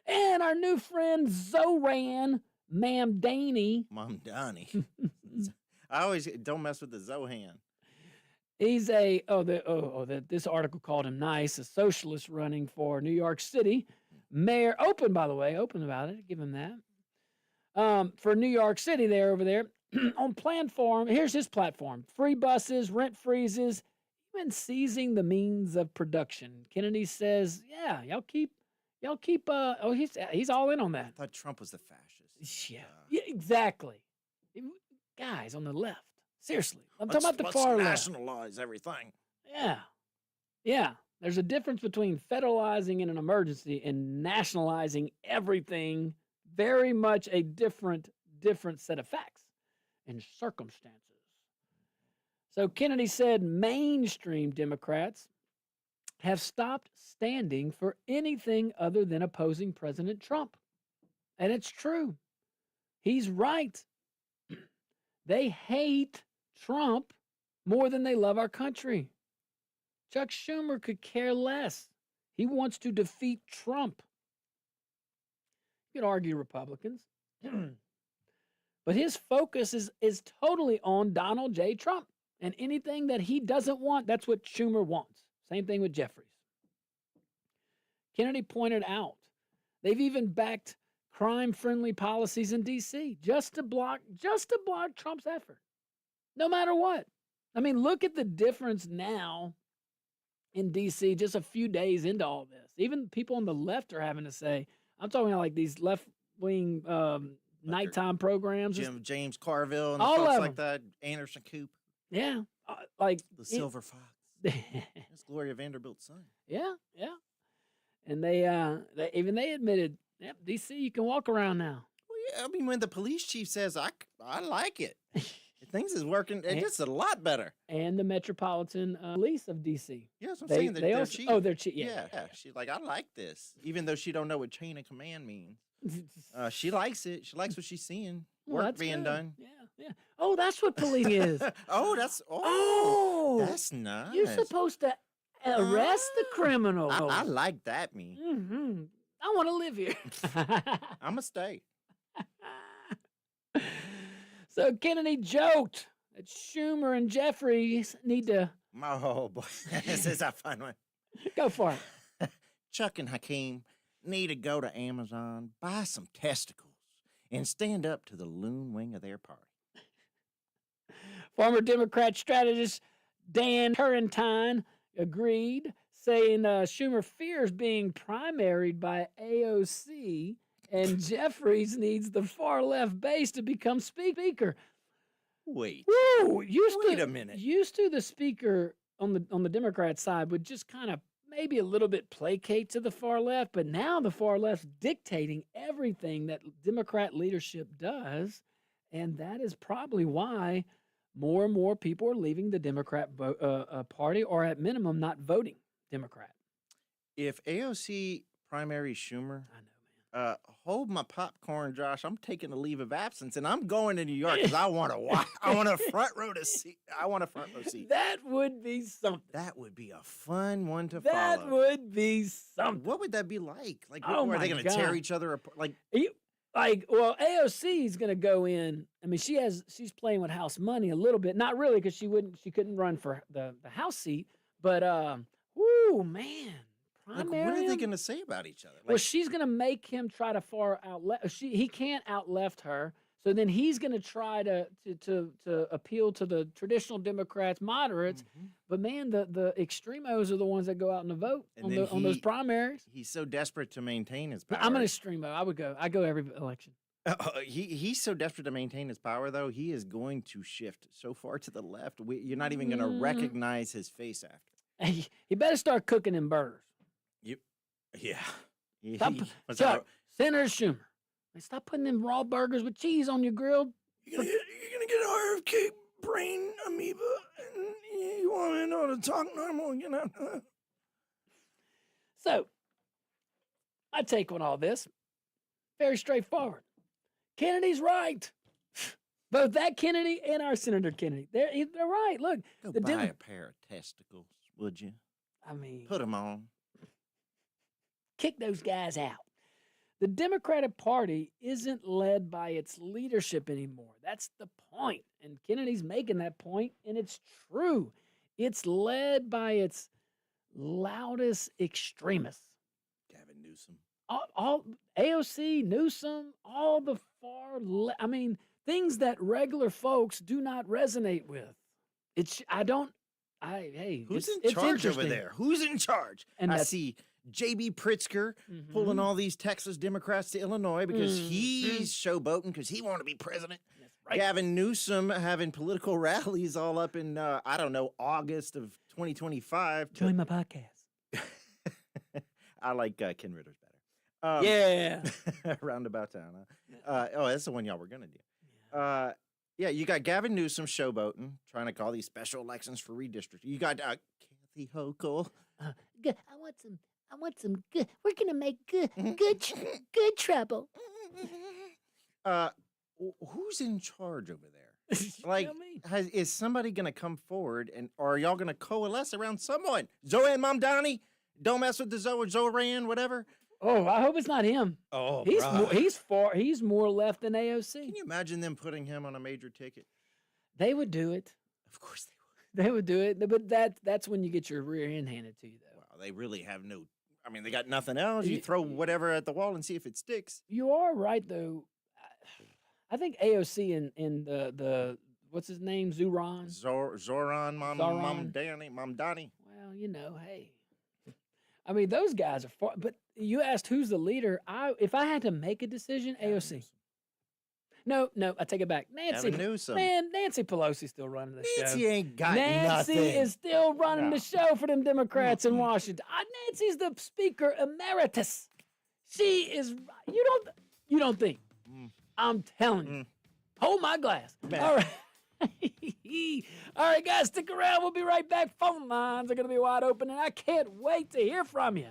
[SPEAKER 1] And our new friend Zoran Mamdani.
[SPEAKER 2] Mom Donnie. I always don't mess with the Zohan.
[SPEAKER 1] He's this article called him nice, a socialist running for New York City mayor. Open, by the way, open about it. Give him that. For New York City, over there on platform. Here's his platform: free buses, rent freezes, even seizing the means of production. Kennedy says, "Yeah, y'all keep. He's all in on
[SPEAKER 2] I
[SPEAKER 1] that.
[SPEAKER 2] thought Trump was the fascist.
[SPEAKER 1] Yeah, exactly. Guys on the left, seriously, I'm talking about the far left.
[SPEAKER 2] Nationalize everything.
[SPEAKER 1] Yeah. There's a difference between federalizing in an emergency and nationalizing everything. Very much a different set of facts and circumstances. So Kennedy said mainstream Democrats have stopped standing for anything other than opposing President Trump. And it's true. He's right. They hate Trump more than they love our country. Chuck Schumer could care less. He wants to defeat Trump. You could argue Republicans. But his focus is totally on Donald J. Trump. And anything that he doesn't want, that's what Schumer wants. Same thing with Jeffries. Kennedy pointed out they've even backed crime-friendly policies in D.C. just to block Trump's effort, no matter what. I mean, look at the difference now in D.C. just a few days into all this. Even people on the left are having to say, I'm talking about like these left-wing nighttime programs.
[SPEAKER 2] James Carville and
[SPEAKER 1] All
[SPEAKER 2] folks
[SPEAKER 1] of
[SPEAKER 2] like that. Anderson Coop.
[SPEAKER 1] Yeah, like
[SPEAKER 2] The Silver Fox. That's Gloria Vanderbilt's son.
[SPEAKER 1] Yeah. And they admitted, yep, DC, you can walk around now.
[SPEAKER 2] Well, yeah, I mean, when the police chief says, I like it. Things is working. It's just a lot better.
[SPEAKER 1] And the Metropolitan Police of DC.
[SPEAKER 2] Yeah, that's what I'm saying. They're
[SPEAKER 1] also,
[SPEAKER 2] cheap.
[SPEAKER 1] oh, they're cheap. Yeah.
[SPEAKER 2] She's like, I like this. Even though she don't know what chain of command means. She likes it. She likes what she's seeing.
[SPEAKER 1] Well,
[SPEAKER 2] Work
[SPEAKER 1] that's
[SPEAKER 2] being
[SPEAKER 1] good.
[SPEAKER 2] done.
[SPEAKER 1] Yeah. Oh, that's what policing is.
[SPEAKER 2] That's nice.
[SPEAKER 1] You're supposed to arrest the criminal.
[SPEAKER 2] I like that, me.
[SPEAKER 1] Mm-hmm. I want to live here.
[SPEAKER 2] I'm going to stay.
[SPEAKER 1] So Kennedy joked that Schumer and Jeffries need to
[SPEAKER 2] Oh, boy. This is a fun one.
[SPEAKER 1] go for it.
[SPEAKER 2] Chuck and Hakeem need to go to Amazon, buy some testicles, and stand up to the loon wing of their party.
[SPEAKER 1] Former Democrat strategist Dan Turrentine agreed, saying Schumer fears being primaried by AOC and Jeffries needs the far left base to become speaker.
[SPEAKER 2] Wait.
[SPEAKER 1] Woo!
[SPEAKER 2] Wait a minute.
[SPEAKER 1] Used to the speaker on the Democrat side would just kind of maybe a little bit placate to the far left, but now the far left's dictating everything that Democrat leadership does, and that is probably why more and more people are leaving the Democrat party, or at minimum not voting Democrat.
[SPEAKER 2] If AOC primary Schumer,
[SPEAKER 1] I know, man.
[SPEAKER 2] hold my popcorn, Josh. I'm taking a leave of absence, and I'm going to New York because I want to watch. I want a front row seat.
[SPEAKER 1] That would be something.
[SPEAKER 2] That would be a fun one to
[SPEAKER 1] That
[SPEAKER 2] follow.
[SPEAKER 1] would be something.
[SPEAKER 2] What would that be like? Like,
[SPEAKER 1] Oh
[SPEAKER 2] are they
[SPEAKER 1] my
[SPEAKER 2] going to tear
[SPEAKER 1] God.
[SPEAKER 2] each other apart? Like,
[SPEAKER 1] Well, AOC is going to go in. I mean, she's playing with house money a little bit. Not really, because she couldn't run for the House seat. But, whoo, man.
[SPEAKER 2] what are they going to say about each other?
[SPEAKER 1] Well, she's going to make him try to far out left. He can't out left her. So then he's going to try to appeal to the traditional Democrats, moderates.
[SPEAKER 2] Mhm.
[SPEAKER 1] But man, the extremos are the ones that go out and vote
[SPEAKER 2] And
[SPEAKER 1] on
[SPEAKER 2] then
[SPEAKER 1] those primaries.
[SPEAKER 2] He's so desperate to maintain his power.
[SPEAKER 1] I'm an extremo. I go every election.
[SPEAKER 2] He's so desperate to maintain his power, though. He is going to shift so far to the left. You're not even going to recognize his face after.
[SPEAKER 1] He better start cooking them burgers.
[SPEAKER 2] Yeah.
[SPEAKER 1] Stop,
[SPEAKER 2] Was
[SPEAKER 1] Chuck,
[SPEAKER 2] that
[SPEAKER 1] Senator Schumer, man, stop putting them raw burgers with cheese on your grill.
[SPEAKER 2] you're gonna get RFK brain amoeba, and you want to know to talk normal, you know?
[SPEAKER 1] So, my take on all this, very straightforward. Kennedy's right. Both that Kennedy and our Senator Kennedy, they're right. Look,
[SPEAKER 2] Go
[SPEAKER 1] the
[SPEAKER 2] buy a pair of testicles, would you?
[SPEAKER 1] I mean,
[SPEAKER 2] Put them on.
[SPEAKER 1] kick those guys out. The Democratic Party isn't led by its leadership anymore. That's the point. And Kennedy's making that point, and it's true. It's led by its loudest extremists.
[SPEAKER 2] Gavin Newsom.
[SPEAKER 1] All AOC, Newsom, all the far left. I mean, things that regular folks do not resonate with.
[SPEAKER 2] Who's in
[SPEAKER 1] it's
[SPEAKER 2] charge over
[SPEAKER 1] interesting.
[SPEAKER 2] there? Who's in charge?
[SPEAKER 1] And
[SPEAKER 2] I
[SPEAKER 1] that's-
[SPEAKER 2] see J.B. Pritzker pulling all these Texas Democrats to Illinois because he's showboating because he wanted to be president.
[SPEAKER 1] That's right.
[SPEAKER 2] Gavin Newsom having political rallies all up in, August of 2025.
[SPEAKER 1] Join my podcast.
[SPEAKER 2] I like Ken Ritter's better.
[SPEAKER 1] Yeah.
[SPEAKER 2] Roundabout Town. That's the one y'all were going to do. Yeah, you got Gavin Newsom showboating, trying to call these special elections for redistricting. You got Kathy Hochul.
[SPEAKER 7] I want some good. We're gonna make good trouble.
[SPEAKER 2] Who's in charge over there? Like,
[SPEAKER 1] You know what I mean?
[SPEAKER 2] is somebody going to come forward, or are y'all going to coalesce around someone? Zoran Mamdani? Don't mess with the Zoran, whatever.
[SPEAKER 1] Oh, I hope it's not him.
[SPEAKER 2] Oh,
[SPEAKER 1] He's more left than AOC.
[SPEAKER 2] Can you imagine them putting him on a major ticket?
[SPEAKER 1] They would do it.
[SPEAKER 2] Of course they
[SPEAKER 1] They would do it. But that's when you get your rear end handed to you, though.
[SPEAKER 2] would. Wow, they really have no. I mean, they got nothing else. You throw whatever at the wall and see if it sticks.
[SPEAKER 1] You are right, though. I think AOC and the what's his name, Zoran.
[SPEAKER 2] Zoran Mamdani.
[SPEAKER 1] Well, hey. I mean, those guys are far. But you asked who's the leader. If I had to make a decision, AOC. No, I take it back. Nancy.
[SPEAKER 2] Gavin Newsom.
[SPEAKER 1] Man, Nancy Pelosi's still running the show.
[SPEAKER 2] Nancy ain't got
[SPEAKER 1] Nancy
[SPEAKER 2] nothing.
[SPEAKER 1] is still running the show for them Democrats in Washington. Nancy's the Speaker Emeritus. She is. You don't think? I'm telling you. Hold my glass.
[SPEAKER 2] Man.
[SPEAKER 1] All right. All right, guys, stick around. We'll be right back. Phone lines are going to be wide open, and I can't wait to hear from you.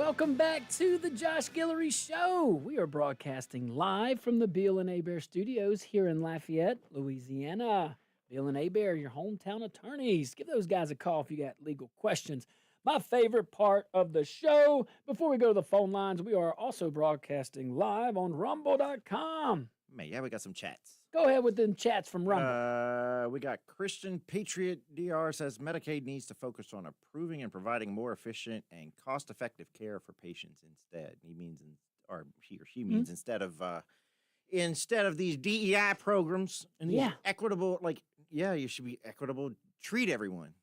[SPEAKER 1] welcome back to the Josh Guillory Show. We are broadcasting live from the Beal and Abear Studios here in Lafayette, Louisiana. Beal and Abear, your hometown attorneys. Give those guys a call if you got legal questions. My favorite part of the show. Before we go to the phone lines, we are also broadcasting live on rumble.com.
[SPEAKER 2] Man, yeah, we got some chats.
[SPEAKER 1] Go ahead with them chats from Rumble.
[SPEAKER 2] We got Christian Patriot DR says Medicaid needs to focus on improving and providing more efficient and cost-effective care for patients instead. He means, he or she means instead of these DEI programs and these equitable, you should be equitable. Treat everyone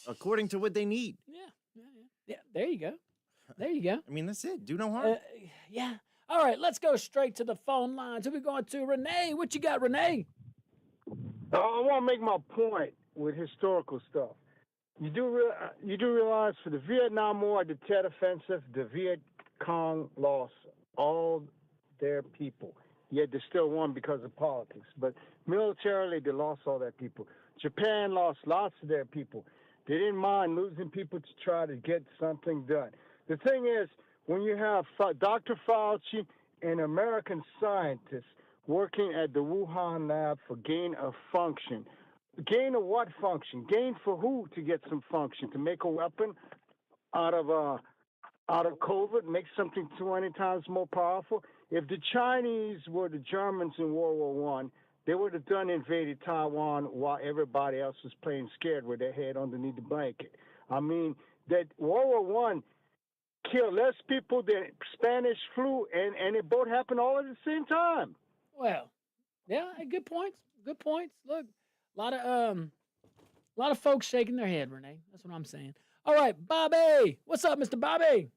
[SPEAKER 2] according to what they need.
[SPEAKER 1] Yeah. There you go. There you go.
[SPEAKER 2] I mean, that's it. Do no harm.
[SPEAKER 1] Yeah. All right, let's go straight to the phone lines. Who we going to? Renee, what you got, Renee?
[SPEAKER 6] I want to make my point with historical stuff. You do realize for the Vietnam War, the Tet Offensive, the Viet Cong lost all their people. Yet they still won because of politics. But militarily, they lost all their people. Japan lost lots of their people. They didn't mind losing people to try to get something done. The thing is, when you have Dr. Fauci and American scientists working at the Wuhan lab for gain of function, gain of what function? Gain for who to get some function? To make a weapon out of COVID, make something 20 times more powerful? If the Chinese were the Germans in World War I, they would have done invaded Taiwan while everybody else was playing scared with their head underneath the blanket. I mean, that World War I killed less people than Spanish flu, and it both happened all at the same time.
[SPEAKER 1] Well, yeah, good points. Good points. Look, a lot of folks shaking their head, Renee. That's what I'm saying. All right, Bobby. What's up, Mr. Bobby?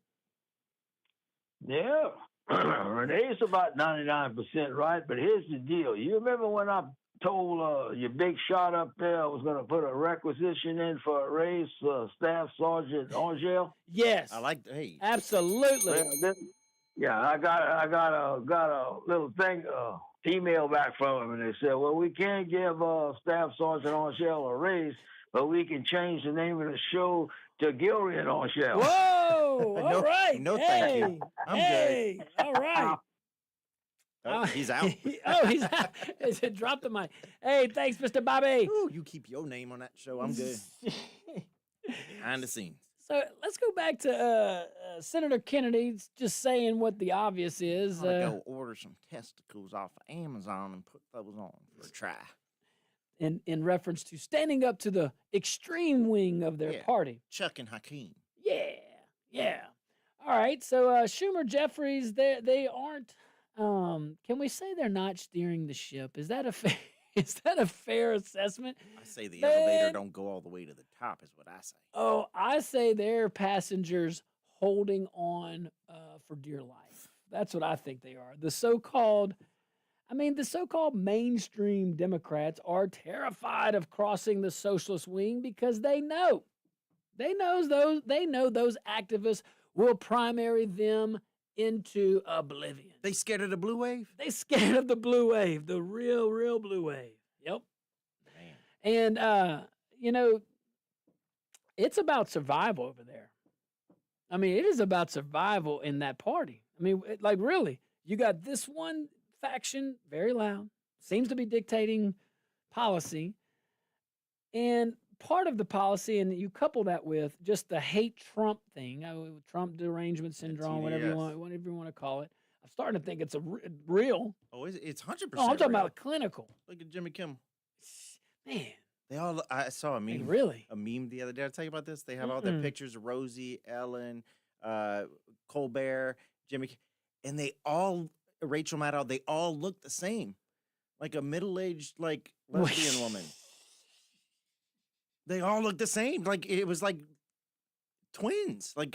[SPEAKER 8] Yeah. Renee's about 99% right, but here's the deal. You remember when I told your big shot up there I was going to put a requisition in for a raise, Staff Sergeant Angel?
[SPEAKER 1] Yes.
[SPEAKER 2] I like. Hey,
[SPEAKER 1] absolutely.
[SPEAKER 8] Yeah, I got a little thing email back from him, and they said, well, we can't give Staff Sergeant Angel a raise, but we can change the name of the show to Guillory and Angel.
[SPEAKER 1] Whoa! All right.
[SPEAKER 2] No,
[SPEAKER 1] hey,
[SPEAKER 2] thank you. I'm
[SPEAKER 1] good. All right.
[SPEAKER 2] Oh, he's out.
[SPEAKER 1] He's out. It dropped the mic. Hey, thanks, Mr. Bobby.
[SPEAKER 2] Ooh, you keep your name on that show. I'm good. Behind the scenes.
[SPEAKER 1] So let's go back to Senator Kennedy just saying what the obvious is.
[SPEAKER 2] I'm gonna go order some testicles off of Amazon and put those on for a try.
[SPEAKER 1] In reference to standing up to the extreme wing of their party.
[SPEAKER 2] Chuck and Hakeem.
[SPEAKER 1] Yeah. All right, so Schumer, Jeffries, they aren't. Can we say they're not steering the ship? Is that a fair assessment?
[SPEAKER 2] I say the elevator don't go all the way to the top is what I say.
[SPEAKER 1] Oh, I say they're passengers holding on for dear life. That's what I think they are. The so-called mainstream Democrats are terrified of crossing the socialist wing because they know those activists will primary them into oblivion.
[SPEAKER 2] They scared of the blue wave?
[SPEAKER 1] They scared of the blue wave, the real blue wave. Yep. Man. And, it's about survival over there. I mean, it is about survival in that party. I mean, really, you got this one faction, very loud, seems to be dictating policy. And part of the policy, and you couple that with just the hate Trump thing, Trump derangement syndrome, whatever you want to call it. I'm starting to think it's real.
[SPEAKER 2] Oh, it's 100%.
[SPEAKER 1] No, I'm talking about clinical.
[SPEAKER 2] Look at Jimmy Kimmel.
[SPEAKER 1] Man.
[SPEAKER 2] I saw a meme.
[SPEAKER 1] Really?
[SPEAKER 2] A meme the other day. Did I tell you about this? They have all their pictures of Rosie, Ellen, Colbert, Jimmy, and they all, Rachel Maddow, they all look the same. Like a middle-aged, lesbian woman. They all look the same. Like, it was like twins, like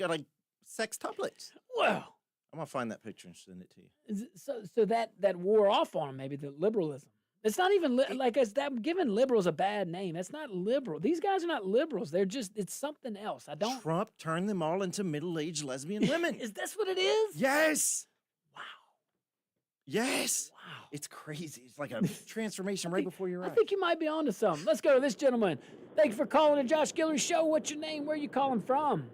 [SPEAKER 2] sextuplets.
[SPEAKER 1] Well,
[SPEAKER 2] I'm going to find that picture and send it to you.
[SPEAKER 1] So that wore off on them, maybe, the liberalism. It's not even it's that giving liberals a bad name. That's not liberal. These guys are not liberals. They're just, it's something else.
[SPEAKER 2] Trump turned them all into middle-aged lesbian women.
[SPEAKER 1] Is this what it is?
[SPEAKER 2] Yes.
[SPEAKER 1] Wow.
[SPEAKER 2] Yes.
[SPEAKER 1] Wow.
[SPEAKER 2] It's crazy. It's like a transformation right before your eyes.
[SPEAKER 1] I think you might be onto something. Let's go to this gentleman. Thank you for calling the Josh Guillory Show. What's your name? Where are you calling from?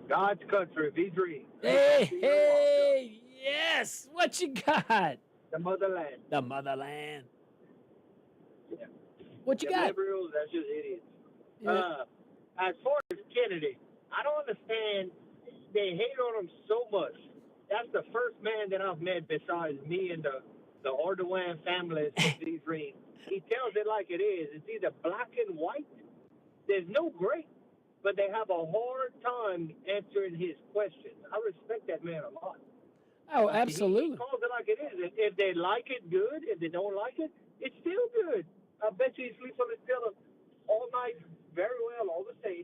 [SPEAKER 5] God's country, V3.
[SPEAKER 1] Hey, yes. What you got?
[SPEAKER 5] The motherland.
[SPEAKER 1] The motherland.
[SPEAKER 5] Yeah.
[SPEAKER 1] What you
[SPEAKER 5] The
[SPEAKER 1] got?
[SPEAKER 5] liberals, that's just idiots.
[SPEAKER 1] Yeah.
[SPEAKER 5] As far as Kennedy, I don't understand. They hate on him so much. That's the first man that I've met besides me and the Erdogan family from V3. He tells it like it is. It's either black and white. There's no gray. But they have a hard time answering his questions. I respect that man a lot.
[SPEAKER 1] Oh, absolutely.
[SPEAKER 5] He calls it like it is. If they like it, good. If they don't like it, it's still good. I bet you he sleeps on his pillow all night very well, all the same.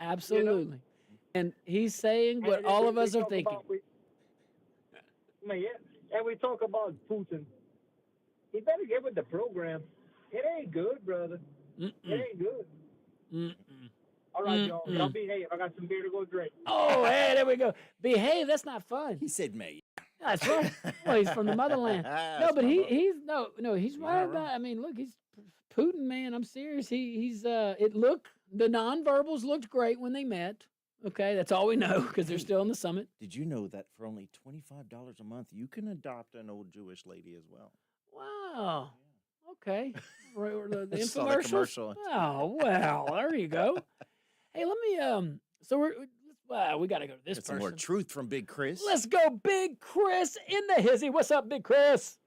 [SPEAKER 1] Absolutely.
[SPEAKER 5] You know?
[SPEAKER 1] And he's saying what
[SPEAKER 5] And
[SPEAKER 1] all of
[SPEAKER 5] we
[SPEAKER 1] us are
[SPEAKER 5] talk
[SPEAKER 1] thinking.
[SPEAKER 5] And we talk about Putin. He better get with the program. It ain't good, brother.
[SPEAKER 1] Mm-mm.
[SPEAKER 5] It ain't good.
[SPEAKER 1] Mm-mm.
[SPEAKER 5] All right, y'all. Y'all behave. I got some beer to go drink.
[SPEAKER 1] Oh, hey, there we go. Behave. That's not fun.
[SPEAKER 2] He said May.
[SPEAKER 1] That's right. Well, he's from the motherland. No,
[SPEAKER 2] That's
[SPEAKER 1] but
[SPEAKER 2] my
[SPEAKER 1] he's
[SPEAKER 2] brother.
[SPEAKER 1] he's
[SPEAKER 2] You're
[SPEAKER 1] right
[SPEAKER 2] not
[SPEAKER 1] about.
[SPEAKER 2] wrong.
[SPEAKER 1] I mean, look, he's Putin, man. I'm serious. He's it looked the nonverbals looked great when they met. Okay, that's all we know because they're still in the summit.
[SPEAKER 2] Did you know that for only $25 a month, you can adopt an old Jewish lady as well?
[SPEAKER 1] Wow. Okay. The
[SPEAKER 2] I saw the
[SPEAKER 1] infomercials.
[SPEAKER 2] commercial.
[SPEAKER 1] Oh well, there you go. Hey, let me So we got to go to this
[SPEAKER 2] Get
[SPEAKER 1] person.
[SPEAKER 2] some more truth from Big Chris.
[SPEAKER 1] Let's go, Big Chris in the hizzy. What's up, Big Chris?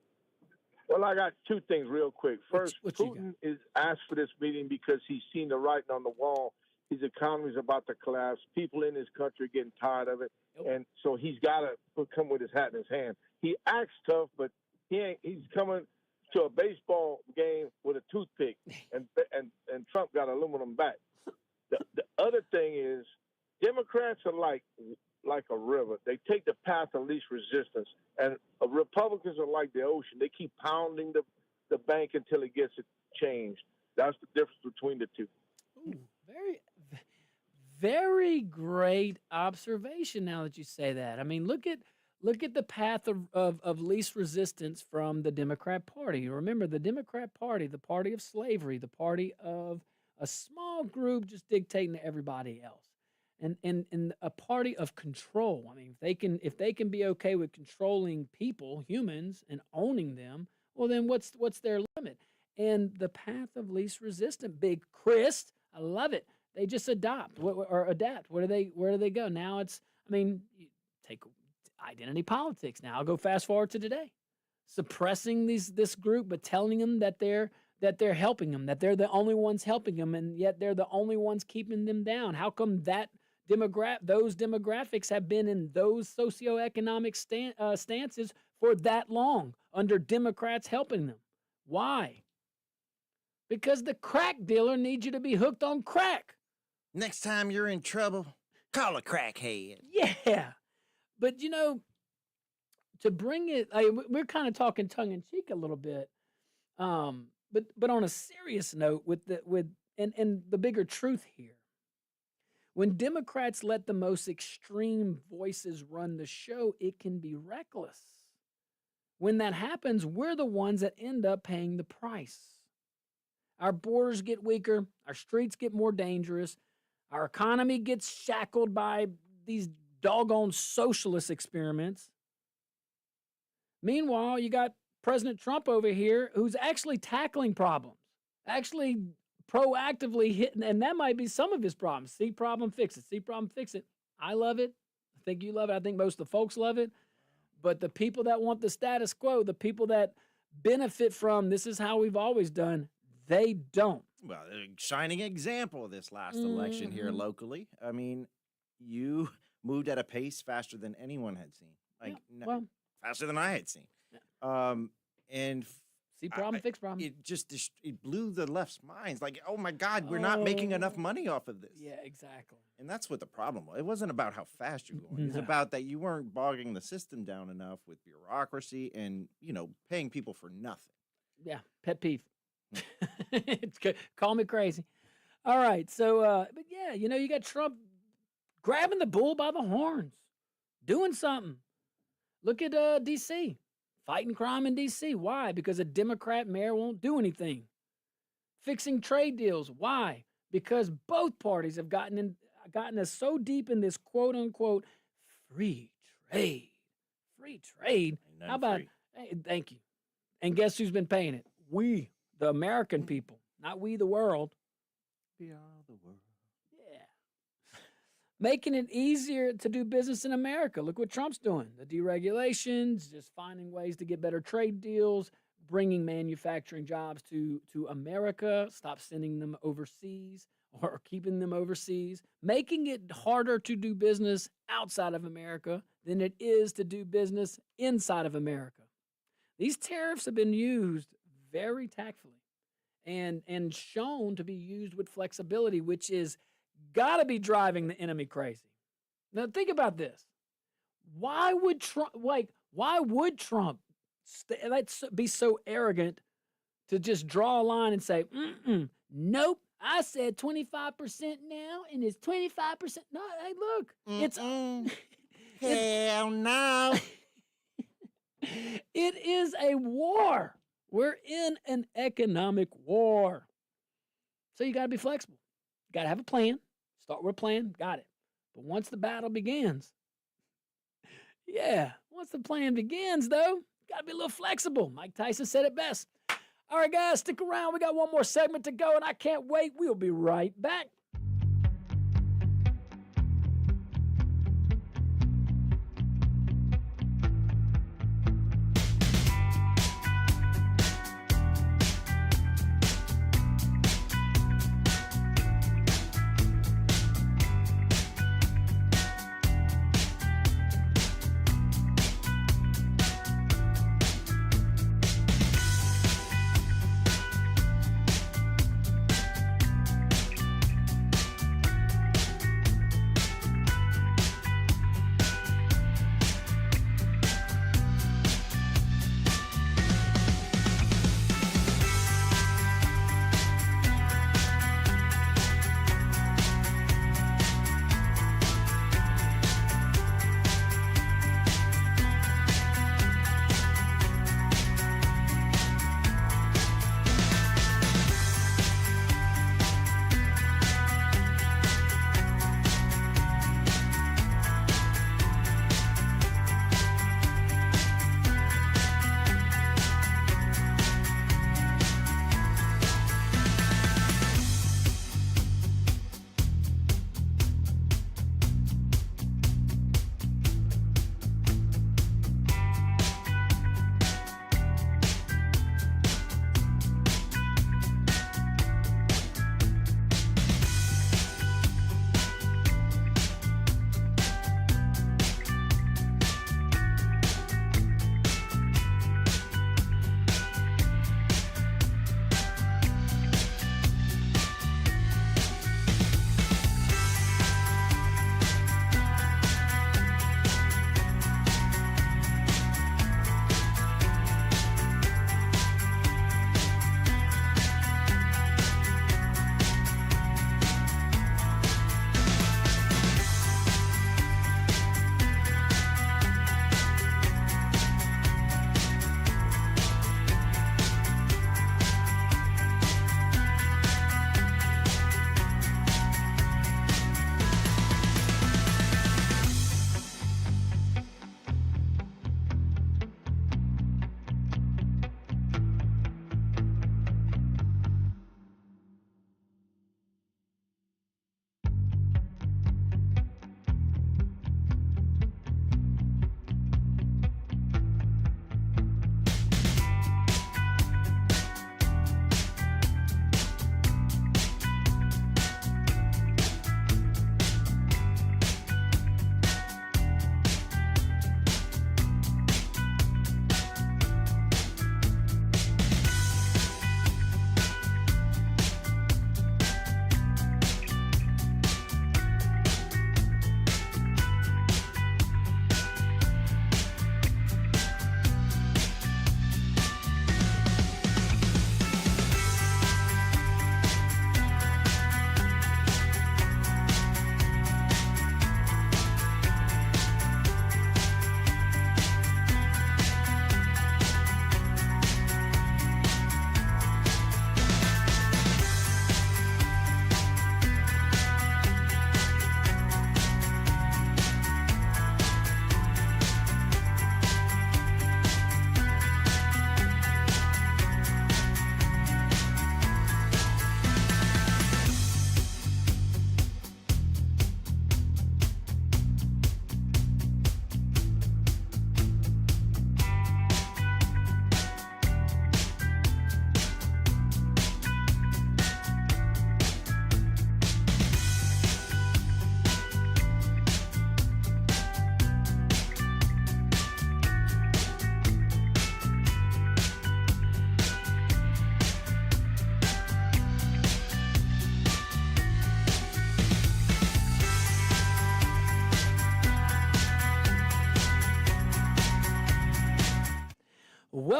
[SPEAKER 9] Well, I got two things real quick. First,
[SPEAKER 1] What you got?
[SPEAKER 9] Putin is asked for this meeting because he's seen the writing on the wall. His economy is about to collapse. People in his country are getting tired of it.
[SPEAKER 1] Yep.
[SPEAKER 9] And so he's got to come with his hat in his hand. He acts tough, but he's coming to a baseball game with a toothpick, and Trump got aluminum bat. The other thing is Democrats are like a river. They take the path of least resistance, and Republicans are like the ocean. They keep pounding the bank until it gets it changed. That's the difference between the two.
[SPEAKER 1] Ooh, very great observation. Now that you say that, I mean, look at the path of least resistance from the Democrat Party. You remember the Democrat Party, the party of slavery, the party of a small group just dictating to everybody else, and a party of control. I mean, if they can be okay with controlling people, humans, and owning them, well, then what's their limit? And the path of least resistance, Big Chris, I love it. They just adapt. Where do they go? Now it's, I mean, you take identity politics. Now I'll go fast forward to today. Suppressing this group, but telling them that they're helping them, that they're the only ones helping them, and yet they're the only ones keeping them down. How come those demographics have been in those socioeconomic stances for that long under Democrats helping them? Why? Because the crack dealer needs you to be hooked on crack.
[SPEAKER 2] Next time you're in trouble, call a crackhead.
[SPEAKER 1] Yeah. But, to bring it, we're kind of talking tongue in cheek a little bit. But on a serious note, with the bigger truth here, when Democrats let the most extreme voices run the show, it can be reckless. When that happens, we're the ones that end up paying the price. Our borders get weaker, our streets get more dangerous, our economy gets shackled by these doggone socialist experiments. Meanwhile, you got President Trump over here who's actually tackling problems, actually proactively hitting, and that might be some of his problems. See problem, fix it. See problem, fix it. I love it. I think you love it. I think most of the folks love it. But the people that want the status quo, the people that benefit from this is how we've always done, they don't.
[SPEAKER 2] Well, a shining example of this last election here locally. I mean, you moved at a pace faster than anyone had seen. Faster than I had seen.
[SPEAKER 1] Yeah.
[SPEAKER 2] And
[SPEAKER 1] see problem, fix problem.
[SPEAKER 2] It blew the left's minds. Like, oh my God, we're not making enough money off of this.
[SPEAKER 1] Yeah, exactly.
[SPEAKER 2] And that's what the problem was. It wasn't about how fast you're going. It's
[SPEAKER 1] No.
[SPEAKER 2] about that you weren't bogging the system down enough with bureaucracy and, paying people for nothing.
[SPEAKER 1] Yeah, pet peeve. It's good. Call me crazy. All right, so but yeah, you got Trump grabbing the bull by the horns, doing something. Look at D.C. fighting crime in D.C. Why? Because a Democrat mayor won't do anything. Fixing trade deals. Why? Because both parties have gotten in. gotten us so deep in this quote unquote free trade. Free trade.
[SPEAKER 2] Ain't nothing
[SPEAKER 1] How about?
[SPEAKER 2] free.
[SPEAKER 1] Hey, thank you. And guess who's been paying it? We, the American people, not we, the world.
[SPEAKER 2] We are the world.
[SPEAKER 1] Yeah. Making it easier to do business in America. Look what Trump's doing. The deregulations, just finding ways to get better trade deals, bringing manufacturing jobs to America, stop sending them overseas or keeping them overseas, making it harder to do business outside of America than it is to do business inside of America. These tariffs have been used very tactfully and shown to be used with flexibility, which is got to be driving the enemy crazy. Now think about this. Why would Trump let's be so arrogant to just draw a line and say, nope, I said 25% now, and it's 25%. No, hey, look, it's
[SPEAKER 2] hell no.
[SPEAKER 1] it is a war. We're in an economic war. So you got to be flexible. You got to have a plan. Start with a plan. Got it. But once the battle begins, once the plan begins, though, got to be a little flexible. Mike Tyson said it best. All right, guys, stick around. We got one more segment to go, and I can't wait. We'll be right back.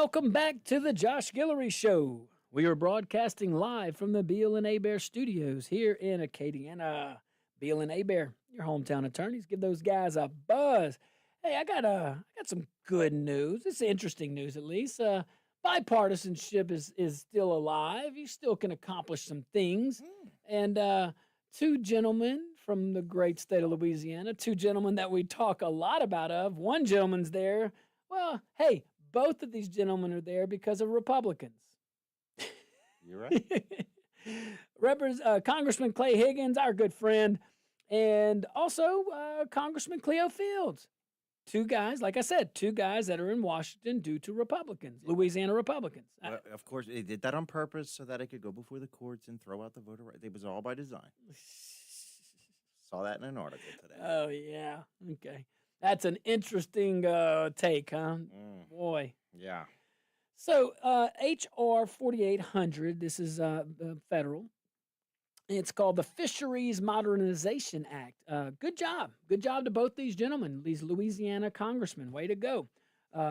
[SPEAKER 1] Welcome back to the Josh Guillory Show. We are broadcasting live from the Beal and Abear studios here in Acadiana. Beal and Abear, your hometown attorneys. Give those guys a buzz. Hey, I got some good news. It's interesting news, at least. Bipartisanship is still alive. You still can accomplish some things. And two gentlemen from the great state of Louisiana, two gentlemen that we talk a lot about. One gentleman's there. Well, hey, both of these gentlemen are there because of Republicans.
[SPEAKER 2] You're right.
[SPEAKER 1] Congressman Clay Higgins, our good friend, and also Congressman Cleo Fields. Two guys, like I said, two guys that are in Washington due to Republicans, Louisiana Republicans.
[SPEAKER 2] Well, of course, they did that on purpose so that it could go before the courts and throw out the voter right. It was all by design. Saw that in an article today.
[SPEAKER 1] Oh, yeah. Okay. That's an interesting take, huh? Boy.
[SPEAKER 2] Yeah.
[SPEAKER 1] So, H.R. 4800, this is federal. It's called the Fisheries Modernization Act. Good job. Good job to both these gentlemen, these Louisiana congressmen. Way to go.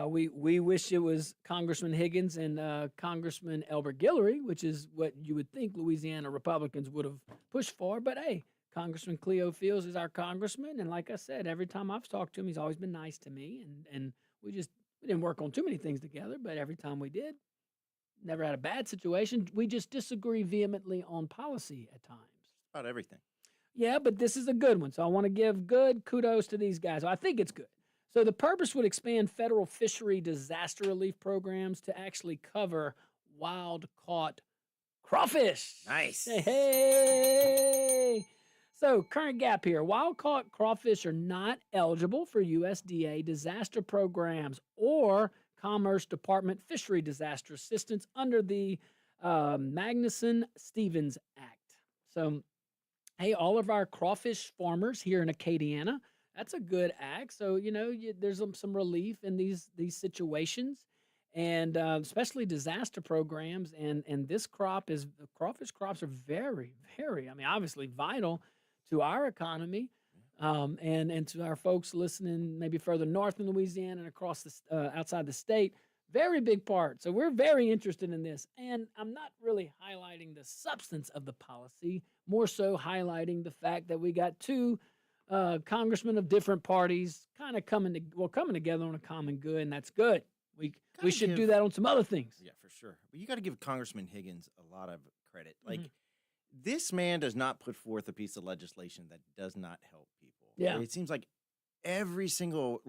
[SPEAKER 1] We wish it was Congressman Higgins and Congressman Elbert Guillory, which is what you would think Louisiana Republicans would have pushed for. But, hey, Congressman Cleo Fields is our congressman. And like I said, every time I've talked to him, he's always been nice to me. And we didn't work on too many things together, but every time we did, never had a bad situation. We just disagree vehemently on policy at times.
[SPEAKER 2] About everything.
[SPEAKER 1] Yeah, but this is a good one. So I want to give good kudos to these guys. I think it's good. So the purpose would expand federal fishery disaster relief programs to actually cover wild-caught crawfish.
[SPEAKER 2] Nice.
[SPEAKER 1] Hey. So current gap here. Wild-caught crawfish are not eligible for USDA disaster programs or Commerce Department Fishery Disaster Assistance under the Magnuson-Stevens Act. So, hey, all of our crawfish farmers here in Acadiana, that's a good act. So, there's some relief in these situations, and especially disaster programs. And this crawfish crops are very, very, obviously vital to our economy. And to our folks listening maybe further north in Louisiana and across the outside the state, very big part. So we're very interested in this. And I'm not really highlighting the substance of the policy, more so highlighting the fact that we got two congressmen of different parties kind of coming together on a common good, and that's good. We should do that on some other things.
[SPEAKER 2] Yeah, for sure. But you got to give Congressman Higgins a lot of credit. This man does not put forth a piece of legislation that does not help people.
[SPEAKER 1] Yeah.
[SPEAKER 2] It seems like every single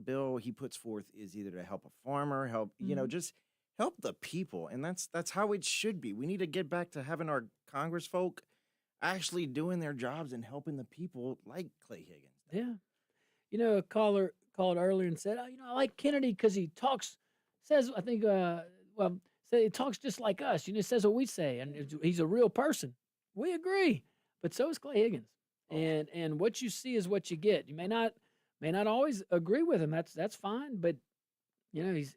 [SPEAKER 2] bill he puts forth is either to help a farmer, just help the people. And that's how it should be. We need to get back to having our Congress folk actually doing their jobs and helping the people like Clay Higgins.
[SPEAKER 1] Yeah. A caller called earlier and said, I like Kennedy because he he talks just like us. Says what we say, and he's a real person. We agree, but so is Clay Higgins. And what you see is what you get. You may not always agree with him. That's fine, but he's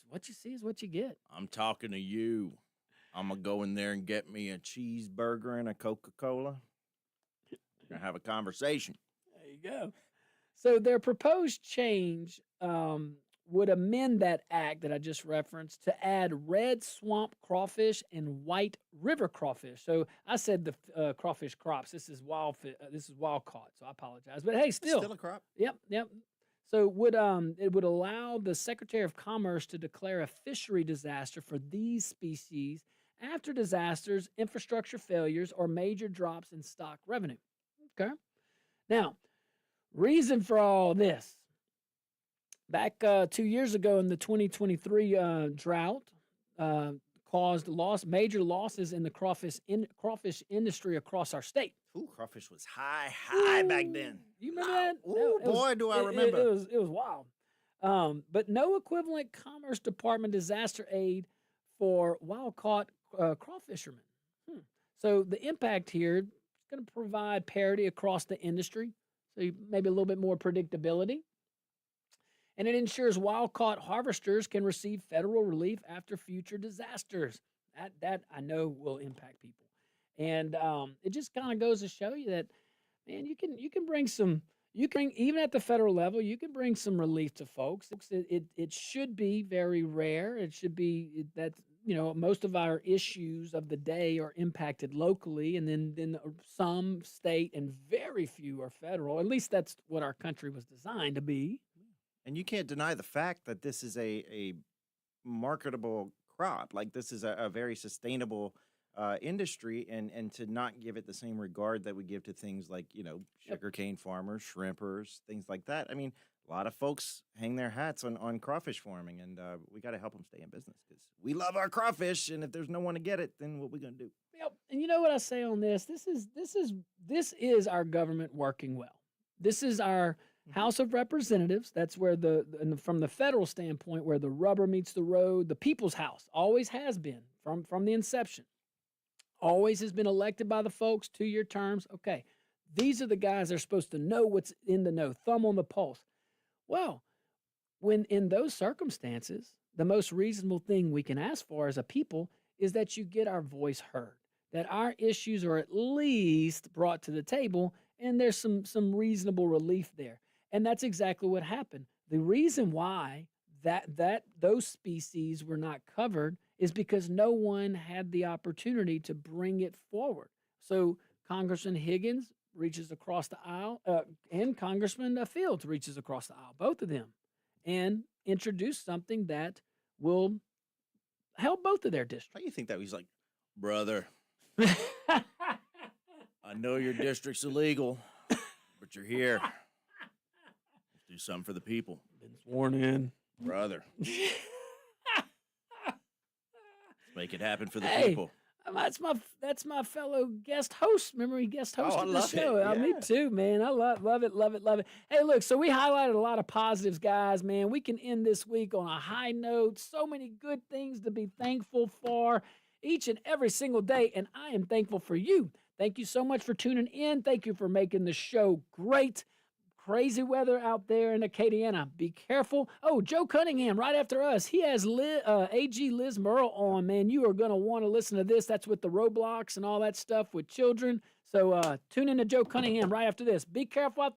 [SPEAKER 1] what you see is what you get.
[SPEAKER 2] I'm talking to you. I'm gonna go in there and get me a cheeseburger and a Coca-Cola. We're gonna have a conversation.
[SPEAKER 1] There you go. So their proposed change would amend that act that I just referenced to add red swamp crawfish and white river crawfish. So I said the crawfish crops. This is wild caught. So I apologize. But hey, still
[SPEAKER 2] a crop.
[SPEAKER 1] Yep. So it would allow the Secretary of Commerce to declare a fishery disaster for these species after disasters, infrastructure failures, or major drops in stock revenue. Okay. Now, reason for all this. Back 2 years ago in the 2023 drought, caused major losses in the crawfish industry across our state.
[SPEAKER 2] Ooh, crawfish was high back then.
[SPEAKER 1] You remember that?
[SPEAKER 2] Ooh, boy, do I remember.
[SPEAKER 1] It was wild. But no equivalent Commerce Department disaster aid for wild-caught crawfishermen. So the impact here is going to provide parity across the industry, so maybe a little bit more predictability. And it ensures wild-caught harvesters can receive federal relief after future disasters. That I know will impact people. And it just kind of goes to show you that, man, you can bring some You can even at the federal level, you can bring some relief to folks. It should be very rare. It should be that most of our issues of the day are impacted locally, and then some state and very few are federal. At least that's what our country was designed to be.
[SPEAKER 2] And you can't deny the fact that this is a marketable crop. Like this is a very sustainable industry, and to not give it the same regard that we give to things like sugarcane farmers, shrimpers, things like that. I mean, a lot of folks hang their hats on crawfish farming, and we got to help them stay in business because we love our crawfish. And if there's no one to get it, then what we gonna do?
[SPEAKER 1] Yep. And you know what I say on this? This is our government working well. This is our House of Representatives. That's where from the federal standpoint, where the rubber meets the road. The people's house always has been from the inception. Always has been elected by the folks, 2-year terms. Okay, these are the guys that are supposed to know what's in the know, thumb on the pulse. Well, when in those circumstances, the most reasonable thing we can ask for as a people is that you get our voice heard, that our issues are at least brought to the table, and there's some reasonable relief there. And that's exactly what happened. The reason why those species were not covered is because no one had the opportunity to bring it forward. So Congressman Higgins reaches across the aisle, and Congressman Fields reaches across the aisle, both of them, and introduce something that will help both of their districts.
[SPEAKER 2] How do you think that? He's like, brother, I know your district's illegal, but you're here. Let's do something for the people.
[SPEAKER 1] Been sworn in.
[SPEAKER 2] Brother. Make it happen for the
[SPEAKER 1] Hey,
[SPEAKER 2] people.
[SPEAKER 1] That's my fellow guest host. Remember, he guest hosted
[SPEAKER 2] I
[SPEAKER 1] the
[SPEAKER 2] love
[SPEAKER 1] show.
[SPEAKER 2] it.
[SPEAKER 1] Me
[SPEAKER 2] Yeah.
[SPEAKER 1] too, man. I love it. Hey, look, so we highlighted a lot of positives, guys, man. We can end this week on a high note. So many good things to be thankful for each and every single day, and I am thankful for you. Thank you so much for tuning in. Thank you for making the show great. Crazy weather out there in Acadiana. Be careful. Oh, Joe Cunningham right after us. He has AG Liz Merle on, man. You are going to want to listen to this. That's with the Roblox and all that stuff with children. So tune in to Joe Cunningham right after this. Be careful out